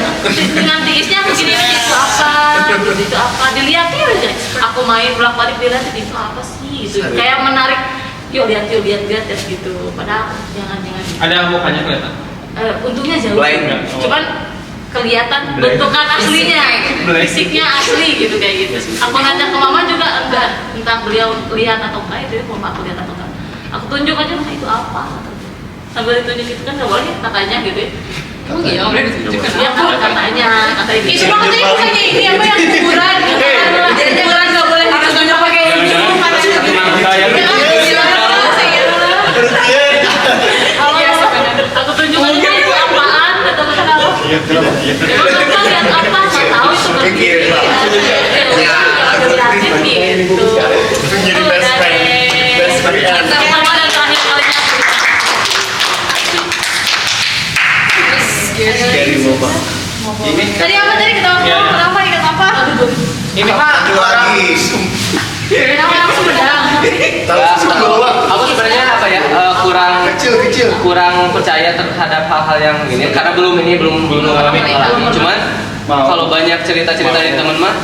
dengan tiisnya begini itu apa? Itu apa? Dilihatin aja. Aku main bolak-balik dilihatin itu apa sih? Itu kayak menarik. Yuk lihat gitu. Padahal jangan. Ada mukanya kelihatan. Untungnya jauh. Blank. Cuman kelihatan bentukan aslinya, fisiknya asli gitu kayak gitu. Aku nanya ke mama juga enggak, entah beliau lihat atau enggak, itu mama aku lihat atau enggak. Aku tunjuk aja, "Mah, itu apa?" Sambil ditunjuk itu kan nggak boleh katanya gitu ya. Emang iya, udah ditunjukkan. Iya kan katanya gitu. Itu banget ya bukannya ini apa yang kuburan? Jangan nggak boleh harus tunjuk pakai ini. Aku tunjuk aja itu apaan, kata kenapa? Emang apa lihat apa? Nggak tahu itu berdiri. Lihatin gitu. Jadi best friend. Best friend. Pertama dan terakhir kalinya. Scary mama. Ini Tadi apa tadi ketawa? Iya. Kenapa ikat apa? Ini mah lagi. Kenapa yang Sumedang? Tahu semua. Aku sebenarnya apa ya Kecil. kurang percaya terhadap hal-hal yang ini karena belum mengalami. Cuman kalau banyak cerita-cerita dari teman mah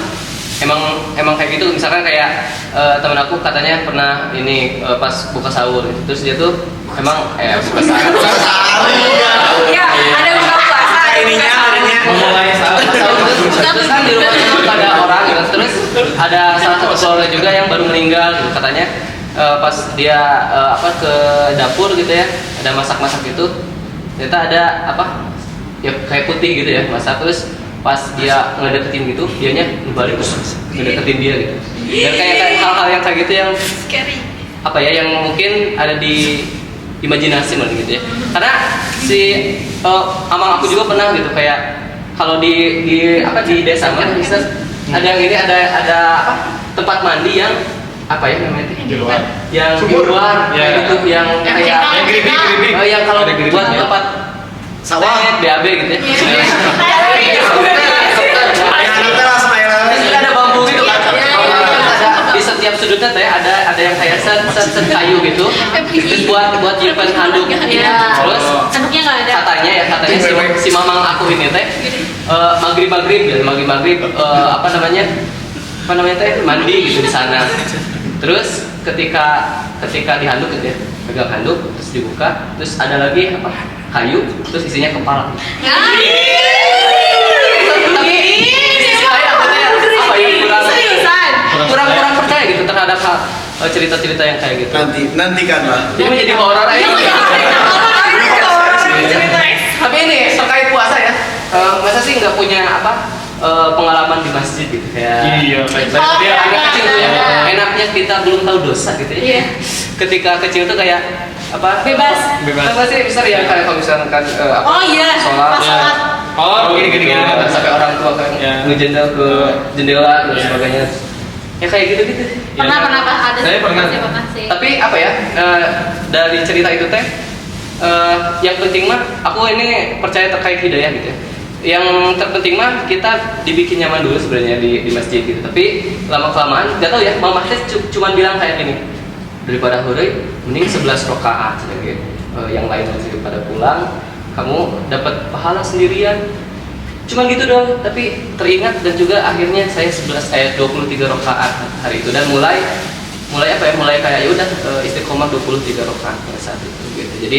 emang kayak gitu. Misalkan kayak temen aku katanya pernah ini pas buka sahur gitu. Terus dia tuh emang buka sahur. Ya, ada buka puasa. memulai saat Terus kan di rumah itu ada orang gitu. Terus ada salah satu keluarga juga yang baru meninggal gitu. Katanya pas dia ke dapur gitu ya, ada masak-masak gitu. Ternyata ada ya kayak putih gitu ya, masak terus pas dia ngedeketin gitu dianya balik terus ngedeketin dia gitu. Dan kayak hal-hal yang kayak gitu yang apa ya, yang mungkin ada di imajinasi malah gitu ya. Karena si amang aku juga pernah gitu, kayak kalau di desa mah bisa ada yang ini ada apa tempat mandi yang apa ya namanya itu? Di luar. Yang di luar Ya. itu yang kayak Yang geribik. yang kalau Ada geribik, buat ya. tempat Sawah. BAB gitu ya. Iya. Ada bambu gitu kan. Ada di setiap sudutnya teh ada yang kayak set kayu gitu. Terus buat nyimpen handuk. Iya. Terus Handuknya nggak ada. katanya si mamang aku ini teh maghrib apa namanya teh mandi gitu di sana. Terus ketika di handuk gitu ya, pegang handuk terus dibuka, terus ada lagi apa kayu, terus isinya kepala. Tapi saya apa ya kurang percaya gitu terhadap cerita-cerita yang kayak gitu. Nantikanlah. Jadi menjadi horor aja. Tapi ini terkait puasa ya, masa sih nggak punya apa pengalaman di masjid gitu kayak Iya, baik. dia anak kecil tuh ya, Ada. enaknya kita belum tahu dosa gitu ya. Iya. Ketika kecil tuh kayak apa? Bebas. Apa sih besar ya kayak kalau misalkan apa, Oh iya, sholat. pas sholat. Oh, gini. Sampai orang tua kan Ya. ngejendel ke jendela dan Ya. sebagainya. Ya kayak gitu-gitu. Pernah ada Saya sih, pernah. pernah sih. Tapi apa ya, dari cerita itu teh yang penting mah aku ini percaya terkait hidayah gitu ya. Yang terpenting mah kita dibikin nyaman dulu sebenarnya di masjid gitu. Tapi lama kelamaan gak tau ya, mama teh cuman bilang kayak gini, daripada hore mending 11 rakaat gitu. Yang lain masih pada pulang, kamu dapat pahala sendirian. Cuman gitu doang, tapi teringat dan juga akhirnya saya 23 rakaat hari itu dan mulai apa ya, mulai kayak ya udah istiqomah 23 rakaat pada saat itu gitu. Jadi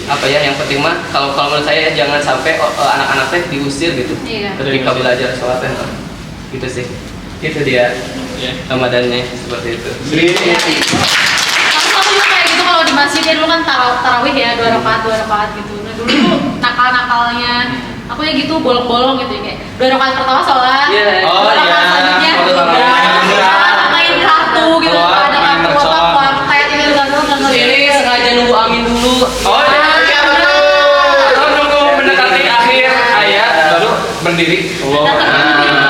apa ya, yang penting mah kalau menurut saya jangan sampai anak-anak teh diusir gitu Iya. ketika belajar sholat teh gitu sih. Itu dia Ramadannya seperti itu. Aku juga kayak gitu kalau di masjid ya, dulu kan tarawih ya 2 rakaat gitu. Nah dulu tuh nakal-nakalnya aku ya gitu bolong-bolong gitu ya, kayak 2 rakaat pertama sholat, Iya. 2 rakaat selanjutnya Waktu tarawih. main kartu gitu, Keluar, ada main kartu mercon. apa kayak gitu kan Jadi sengaja nunggu amin dulu. Oh iya, atau nunggu mendekati akhir ayat baru berdiri.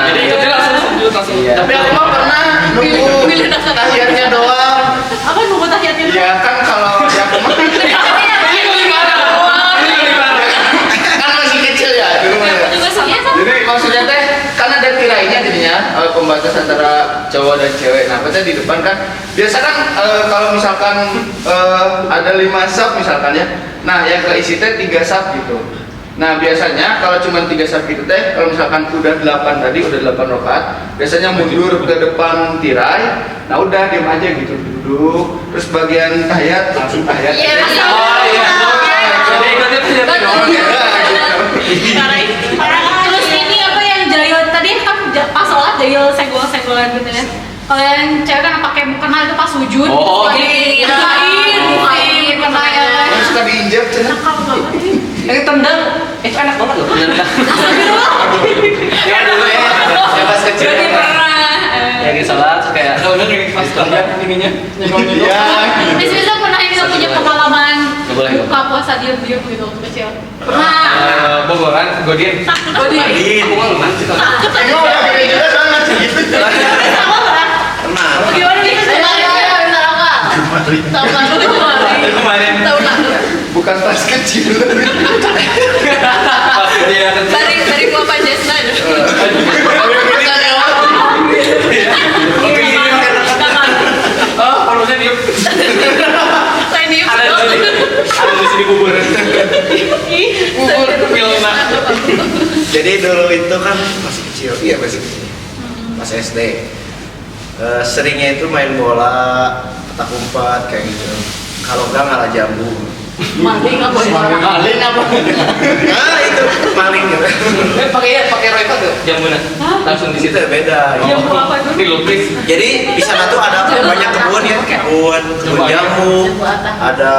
Jadi ikutnya langsung sujud langsung. Iya. Tapi aku mah pernah nunggu tahiyatnya doang. apa nunggu tahiyatnya dulu. Ya kan kalau yang kemarin kan masih kecil ya dulu mah ya. Juga sih ya, sama. Jadi maksudnya teh kan ada tirainya jadinya pembatas antara cowok dan cewek. Nah, berarti di depan kan biasa kan kalau misalkan ada 5 sub misalkan ya. Nah, yang keisi teh 3 sub gitu. Nah, biasanya kalau cuma 3 sub gitu teh, kalau misalkan udah 8 tadi, udah 8 rakaat, biasanya mundur ke depan tirai. Nah, udah diam aja gitu, duduk. Terus bagian tahiyat langsung tahiyat. Iya, aja. betul. Oh iya. Jadi ikutnya tahiyat doang. Terus ini apa yang jahil tadi kan pas sholat jahil senggol-senggolan gitu ya. Kalau yang cewek kan pakai mukena itu pas sujud. Oh, bukain, pernah ya. Terus suka diinjak cenah. Nakal banget ini. Yang tendang, itu enak banget loh tendang. Ya dulu ya, yang pas kecil. Berarti pernah. Ya di sholat kayak Kalau ini pas tendang ininya. Iya. Bisa pernah ini nggak punya pengalaman Nggak boleh. buka puasa diem-diem gitu waktu kecil. Pernah. Bogoran, Godin. Aku di. aku nggak ngerti kalau Emang udah gede juga kan masih gitu. Kamu pernah? Pernah. Gimana nih? Tahun lalu. Kemarin. Tahun lalu. Bukan pas kecil. Pas dia Dari gua Panjesta. Oh, harusnya diem. Saya diem. Ada di sini bubur. Bubur Milna. Jadi dulu itu kan masih kecil, iya masih kecil, pas SD. Seringnya itu main bola, petak umpet kayak gitu. Kalau enggak ngalah jambu. Maling apa ya? Maling apa? Nah itu maling gitu. pakai roycot tuh jambunan langsung di Itu situ. beda. Jambu apa itu? Dilukis. Jadi di sana tuh ada banyak kebun ya, kebun jamu, ada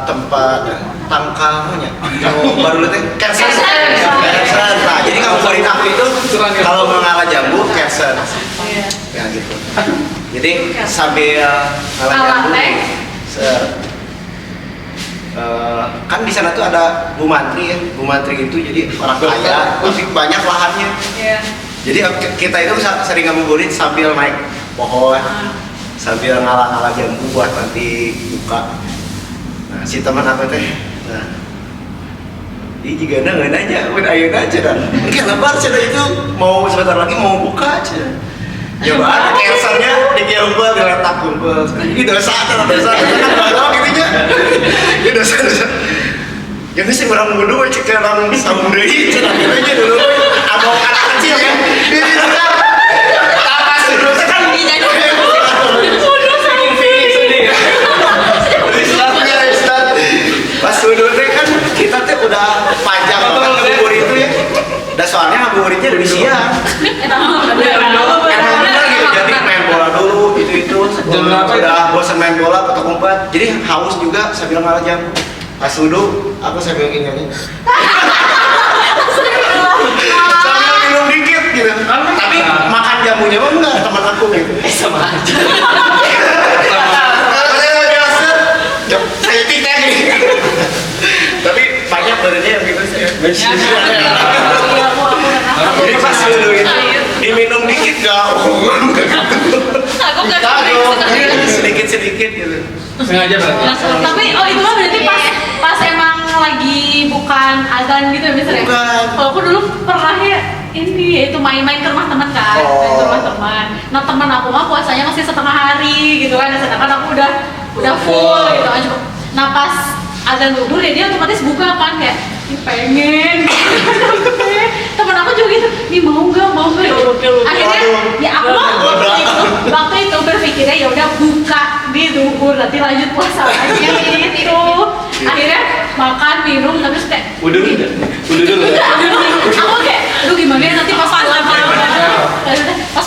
tempat tangkalnya baru teh cancer. Nah jadi ngabuburit aku itu kalau mengalah jambu cancer ya gitu. Jadi sambil ngalah jambu kan di sana tuh ada Bu Mantri ya. Bu Mantri itu jadi orang kaya tapi banyak lahannya. Jadi kita itu sering ngabuburit sambil naik pohon, sambil ngalah jambu buat nanti buka. Nah, si teman aku teh, nah, dia juga nggak nanya, udah ayo aja dan mungkin lebar cina itu mau sebentar lagi mau buka aja. Ya ada cancernya di kumpul diletak kumpul. Ini dosa kan baru intinya. Ini dosa. Jadi sih orang muda cek orang sahur deui cenah aja dulu. Abang anak kecil ya. Ini sudah tapas dulu kan jadi pas dulu teh kan kita teh udah panjang ngabubur itu ya. Udah soalnya ngabuburitnya dari siang. Jadi main bola dulu itu udah bosan main bola atau umpet. Jadi haus juga sambil ngalah jam. Pas wudhu aku sambil nyanyi. Sambil minum dikit gitu. Tapi makan jamunya mah enggak teman aku gitu. Sama aja. Saya tidak gini. Tapi banyak badannya yang gitu saya. Jadi pas dulu itu diminum dikit gak? Aku nggak Sedikit gitu. Sengaja berarti. Tapi itu mah berarti pas emang lagi bukan azan gitu ya misalnya. Bukan. Kalau aku dulu pernah ya ini itu main-main ke rumah teman kan, main ke rumah teman. Nah teman aku mah puasanya masih setengah hari gitu kan, sedangkan aku udah full gitu aja. Nah pas azan dulu ya dia otomatis buka kan kayak "Ih, pengen temen aku juga gitu nih mau nggak akhirnya ya aku mah waktu itu berpikirnya ya udah buka di duhur nanti lanjut puasa lagi gitu akhirnya makan minum terus kayak Udah dulu. aku kayak aduh gimana ya nanti pas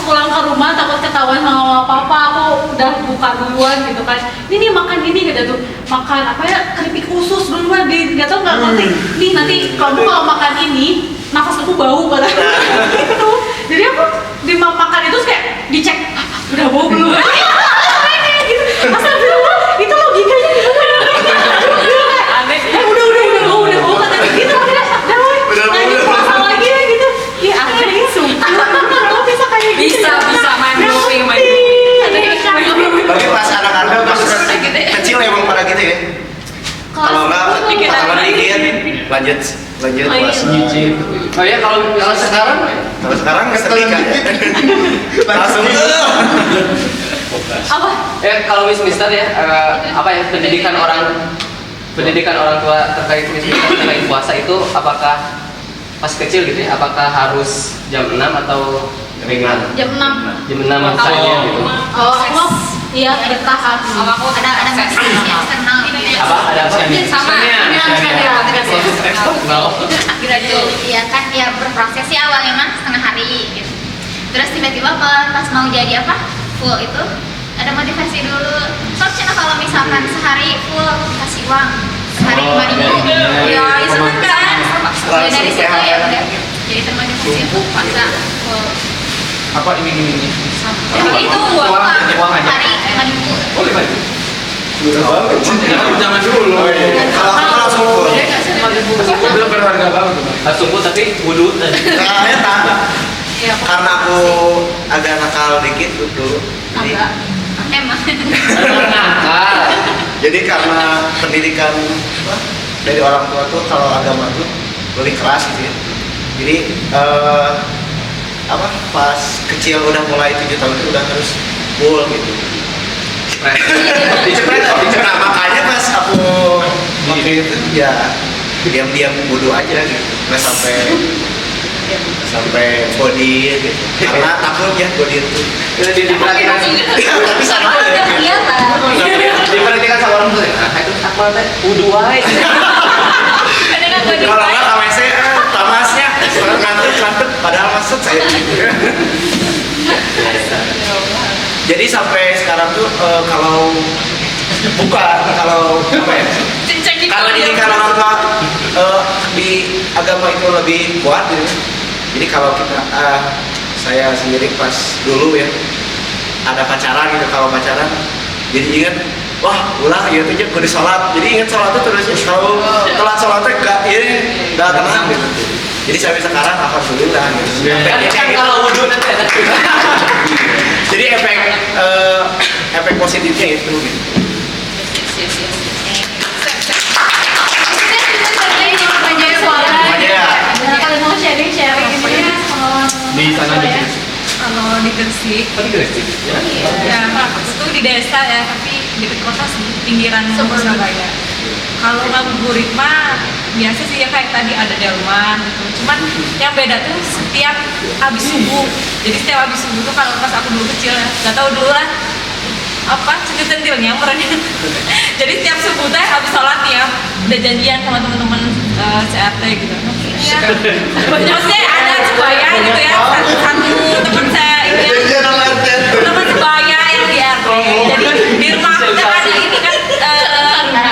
pulang ke rumah takut ketahuan sama papa aku udah buka duluan gitu kan ini makan ini gitu tuh makan apa ya keripik khusus duluan nggak tau nggak ngerti nih nanti kamu kalau makan ini nafas aku bau pada gitu jadi aku di makan itu kayak dicek udah bau belum gitu astagfirullah itu logikanya gimana aneh udah bau katanya gitu akhirnya lanjut puasa lagi ya gitu iya aneh ini sumpah kenapa bisa kayak gitu bisa main doping Tapi pas anak-anak pas kecil emang pada gitu ya. Kalau enggak dikit lanjut kelas. Oh ya kalau sekarang sering kan langsung apa kalau mister ya apa ya pendidikan orang tua terkait terkait puasa itu apakah pas kecil gitu ya apakah harus jam 6 atau ringan jam 6 jam 6 saja gitu aku iya bertahap aku ada apa ada apa sama iya kan ya berproses ya awalnya mah setengah hari gitu. Terus tiba-tiba pas mau jadi apa full itu ada motivasi dulu soalnya kalau misalkan sehari full kasih uang sehari 5.000 ya seneng kan ya dari situ ya udah jadi termotivasi untuk puasa full Apa ini? itu uang hari 5.000 oh 5.000 Jangan dulu. kalau aku langsung full. Belum berharga banget. langsung pun tapi wudhu tadi Nah, karena aku agak nakal dikit dulu. emang Jadi karena pendidikan dari orang tua tuh kalau agama tuh lebih keras gitu ya. Jadi pas kecil udah mulai 7 tahun itu udah harus full gitu. Dicepret. Nah makanya pas aku waktu itu ya diam-diam wudhu aja gitu. Nggak sampai body gitu. Karena takut ya body itu. diperhatikan Tapi sama ya. diperhatikan sama orang tua nah itu aku nanti wudhu wae Kalau nggak KWC tamasnya ngantuk padahal maksud saya. Jadi sampai sekarang tuh kalau apa ya? cek gitu. Karena didikan orang tua di agama itu lebih kuat gitu. Jadi kalau kita saya sendiri pas dulu ya ada pacaran gitu, kalau pacaran jadi ingat wah ulah ya tuh kudu sholat, jadi ingat sholat tuh terus kalau telat sholatnya gak tenang gitu. Jadi sampai sekarang alhamdulillah gitu. Kan kalau wudhu nanti ada. Jadi efek positifnya itu gitu. Kalau mau sharing ini ya Di sana di sini. Kalau di Gresik, ya itu di desa ya, tapi di kota sih, pinggiran Surabaya. Kalau ngabuburit mah biasa sih ya kayak tadi ada delman gitu. Cuman yang beda tuh setiap habis subuh. Jadi setiap habis subuh tuh kalau pas aku dulu kecil ya, nggak tahu dulu lah apa centil-centilnya umurnya. Jadi setiap subuh teh habis sholat ya udah janjian sama teman-teman CRT gitu. Ya, maksudnya ada sebaya gitu ya, satu teman saya ini teman sebaya yang di RT. Jadi di rumah aku kan ada ini kan bukan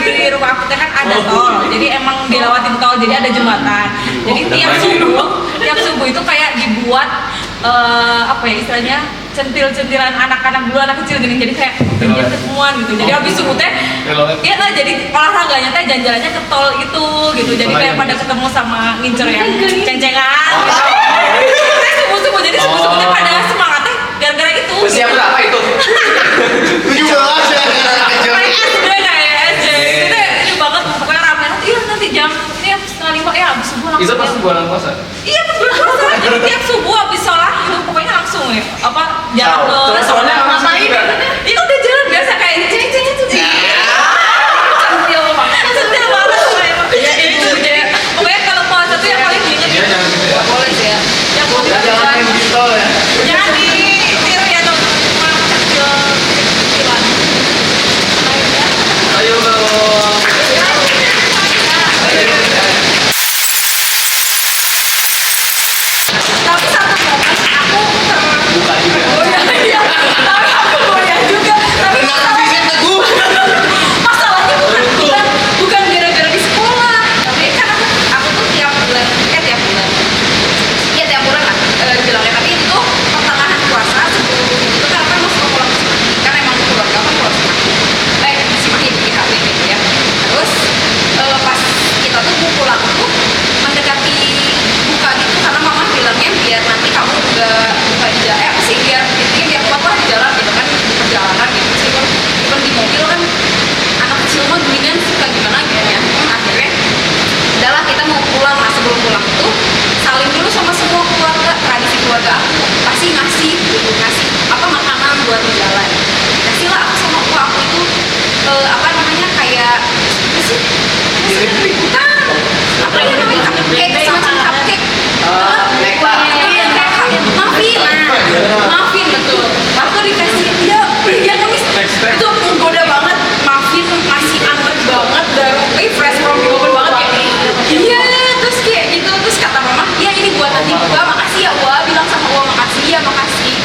di rumah aku kan ada tol. Jadi emang dilewatin tol, jadi ada jembatan. Jadi tiap subuh itu kayak dibuat apa ya istilahnya centil-centilan anak-anak dulu, anak kecil gini, jadi kayak ketemuan gitu. Jadi habis subuh teh iya lah, jadi olahraganya teh jalan-jalannya ke tol itu gitu. Jadi kayak pada ketemu sama ngincer yang ceng-cengan gitu. Subuh-subuh, jadi subuh-subuh teh pada semangat teh gara-gara itu. Usia berapa itu? 17 ya Kayak SD kayak SD. Itu ini banget pokoknya rame. Iya nanti jam ini 4:30 ya habis subuh langsung. Itu pas bulan puasa. Iya pas bulan puasa. Jadi tiap subuh habis sholat itu pokoknya langsung ya apa jalan ke Terus soalnya ngapain ya? Iya udah jalan biasa kayak ceng. Centil banget pokoknya. Iya itu aja. Pokoknya kalau puasa tuh yang paling diinget Iya, jangan gitu ya. boleh sih ya. Yang mau jangan main di tol ya. jangan di tiru ya dong. Kecilan. Ayo dong. Tapi satu momen aku Buka juga. oh iya, tapi aku goyah juga. Tapi masalahnya bukan gara-gara di sekolah. Tapi kan aku tuh tiap bulan lah bilangnya. Tapi itu tuh pertengahan puasa sebelum itu kan aku masuk ke pulau Cimahi. Kan emang keluarga aku pulau Cimahi. Cimahi di IHB gitu ya. Terus pas kita tuh mau pulang tuh mendekati buka gitu karena mama bilangnya biar nanti kamu gak buka di jalan apa sih biar intinya biar kuat lah di jalan gitu kan di perjalanan gitu sih kan di mobil kan anak kecil mah ginian suka gimana gitu ya. Akhirnya udahlah kita mau pulang. Nah sebelum pulang tuh saling dulu sama semua keluarga. Tradisi keluarga aku pasti ngasih apa makanan buat di jalan. Kasih lah aku sama aku itu apa namanya kayak apa sih apa ya namanya cupcake semacam cupcake. Muffin betul. Aku dikasih dia nulis itu menggoda banget. Muffin masih anget banget dari fresh from the oven banget kayak iya terus kayak gitu terus kata mama iya ini buat nanti gua makasih ya gua bilang sama gua makasih ya makasih.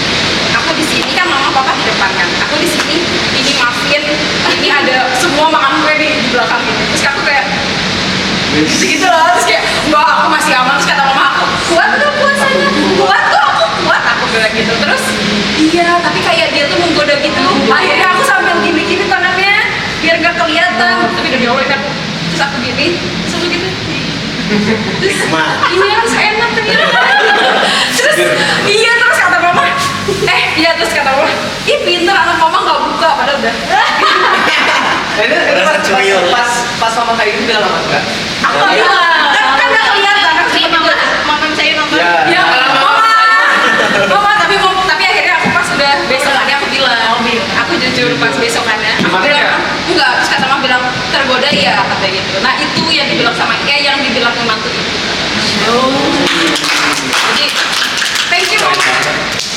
Aku di sini kan mama papa di depan kan. Aku di sini ini muffin ini ada semua makanan gue di belakang gitu. Terus aku kayak gitu loh, terus kayak enggak aku masih aman. Terus kata mama aku kuat tuh puasanya, kuat kok aku kuat aku bilang gitu. Terus iya tapi kayak dia tuh menggoda gitu. Akhirnya aku sambil gini-gini tangannya biar gak kelihatan. Tapi demi Allah kan terus aku gini terus aku gitu terus ini harus enak ternyata. Terus iya terus kata mama iya terus kata mama ih pinter anak mama gak buka padahal udah. Ini pas mama kayak gitu bilang apa enggak? Aku bilang kan gak kelihatan aku Iya, mama saya nonton. ya mama tapi akhirnya aku pas udah besokannya aku bilang aku jujur pas besokannya aku bilang enggak. Terus kata mama bilang tergoda ya kata gitu. Nah itu yang dibilang sama yang dibilang ke mantu itu. Jadi thank you mama,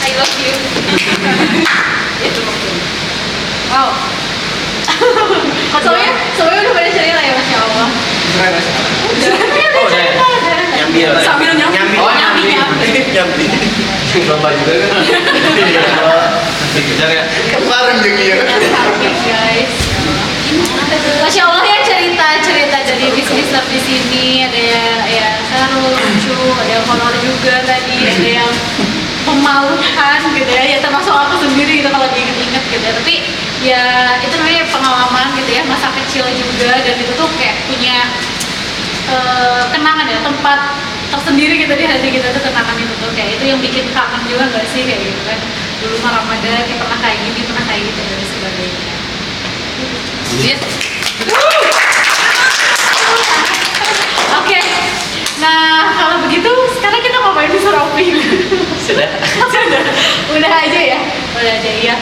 I love you. Itu maksudnya. Wow. Soalnya udah pada cerita ya Masya Allah. Oh, ya. Nyambi Sambil nyambi. Oh, nyambi. Lomba juga kan. Dikejar ya. Kemarin juga ya. Guys. Masya Allah ya di sini, ada ya seru, lucu, ada yang horor juga tadi, ada yang memalukan gitu ya termasuk aku sendiri gitu kalau diinget-inget gitu ya. Tapi ya itu namanya pengalaman gitu ya, masa kecil juga, dan itu tuh kayak punya kenangan ya, tempat tersendiri gitu di hati kita tuh, kenangan itu tuh kayak itu yang bikin kangen juga nggak sih kayak gitu kan. Dulu mah Ramadan kita pernah kayak gini, pernah kayak gitu dan sebagainya. Lihat. Oke. Nah, kalau begitu sekarang kita ngapain di Surabaya? Sudah. Udah aja ya. Udah aja ya.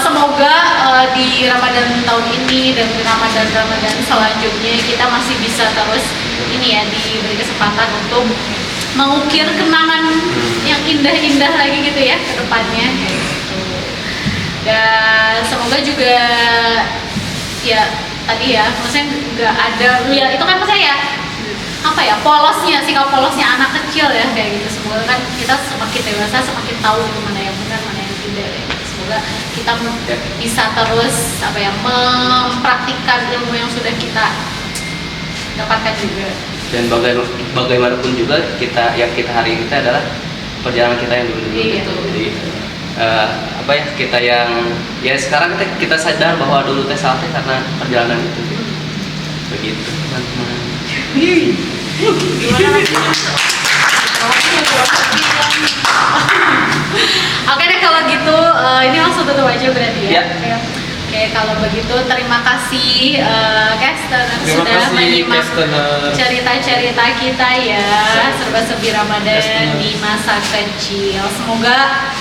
Semoga di Ramadan tahun ini dan di Ramadan selanjutnya kita masih bisa terus ini ya, diberi kesempatan untuk mengukir kenangan yang indah-indah lagi gitu ya ke depannya kayak gitu. Dan semoga juga ya tadi ya, maksudnya nggak ada ya itu kan maksudnya ya apa ya, polosnya, sikap polosnya anak kecil ya kayak gitu. Semoga kan kita semakin dewasa semakin tahu itu mana yang benar mana yang tidak ya. Semoga kita bisa terus apa ya, mempraktikkan ilmu yang sudah kita dapatkan juga. Dan bagaimanapun juga yang kita hari ini adalah perjalanan kita yang dulu gitu. Jadi apa ya, kita yang ya sekarang kita sadar bahwa dulu teh salah karena perjalanan itu gitu. Begitu teman-teman. Oke deh kalau gitu, ini langsung tutup aja berarti ya. Ya. Oke, kalau begitu terima kasih Caster sudah menyimak cerita-cerita kita ya, serba-serbi Ramadan di masa kecil. Semoga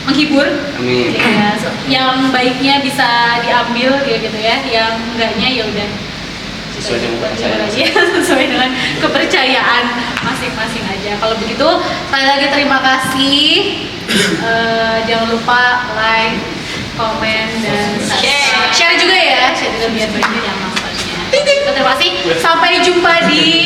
menghibur. Amin. Ya, yang baiknya bisa diambil gitu ya, yang enggaknya ya udah Sesuai dengan kepercayaan. sesuai dengan kepercayaan masing-masing aja. Kalau begitu, sekali lagi terima kasih. Jangan lupa like, komen, dan share juga ya, share juga biar banyak yang nontonnya. Terima kasih. Sampai jumpa di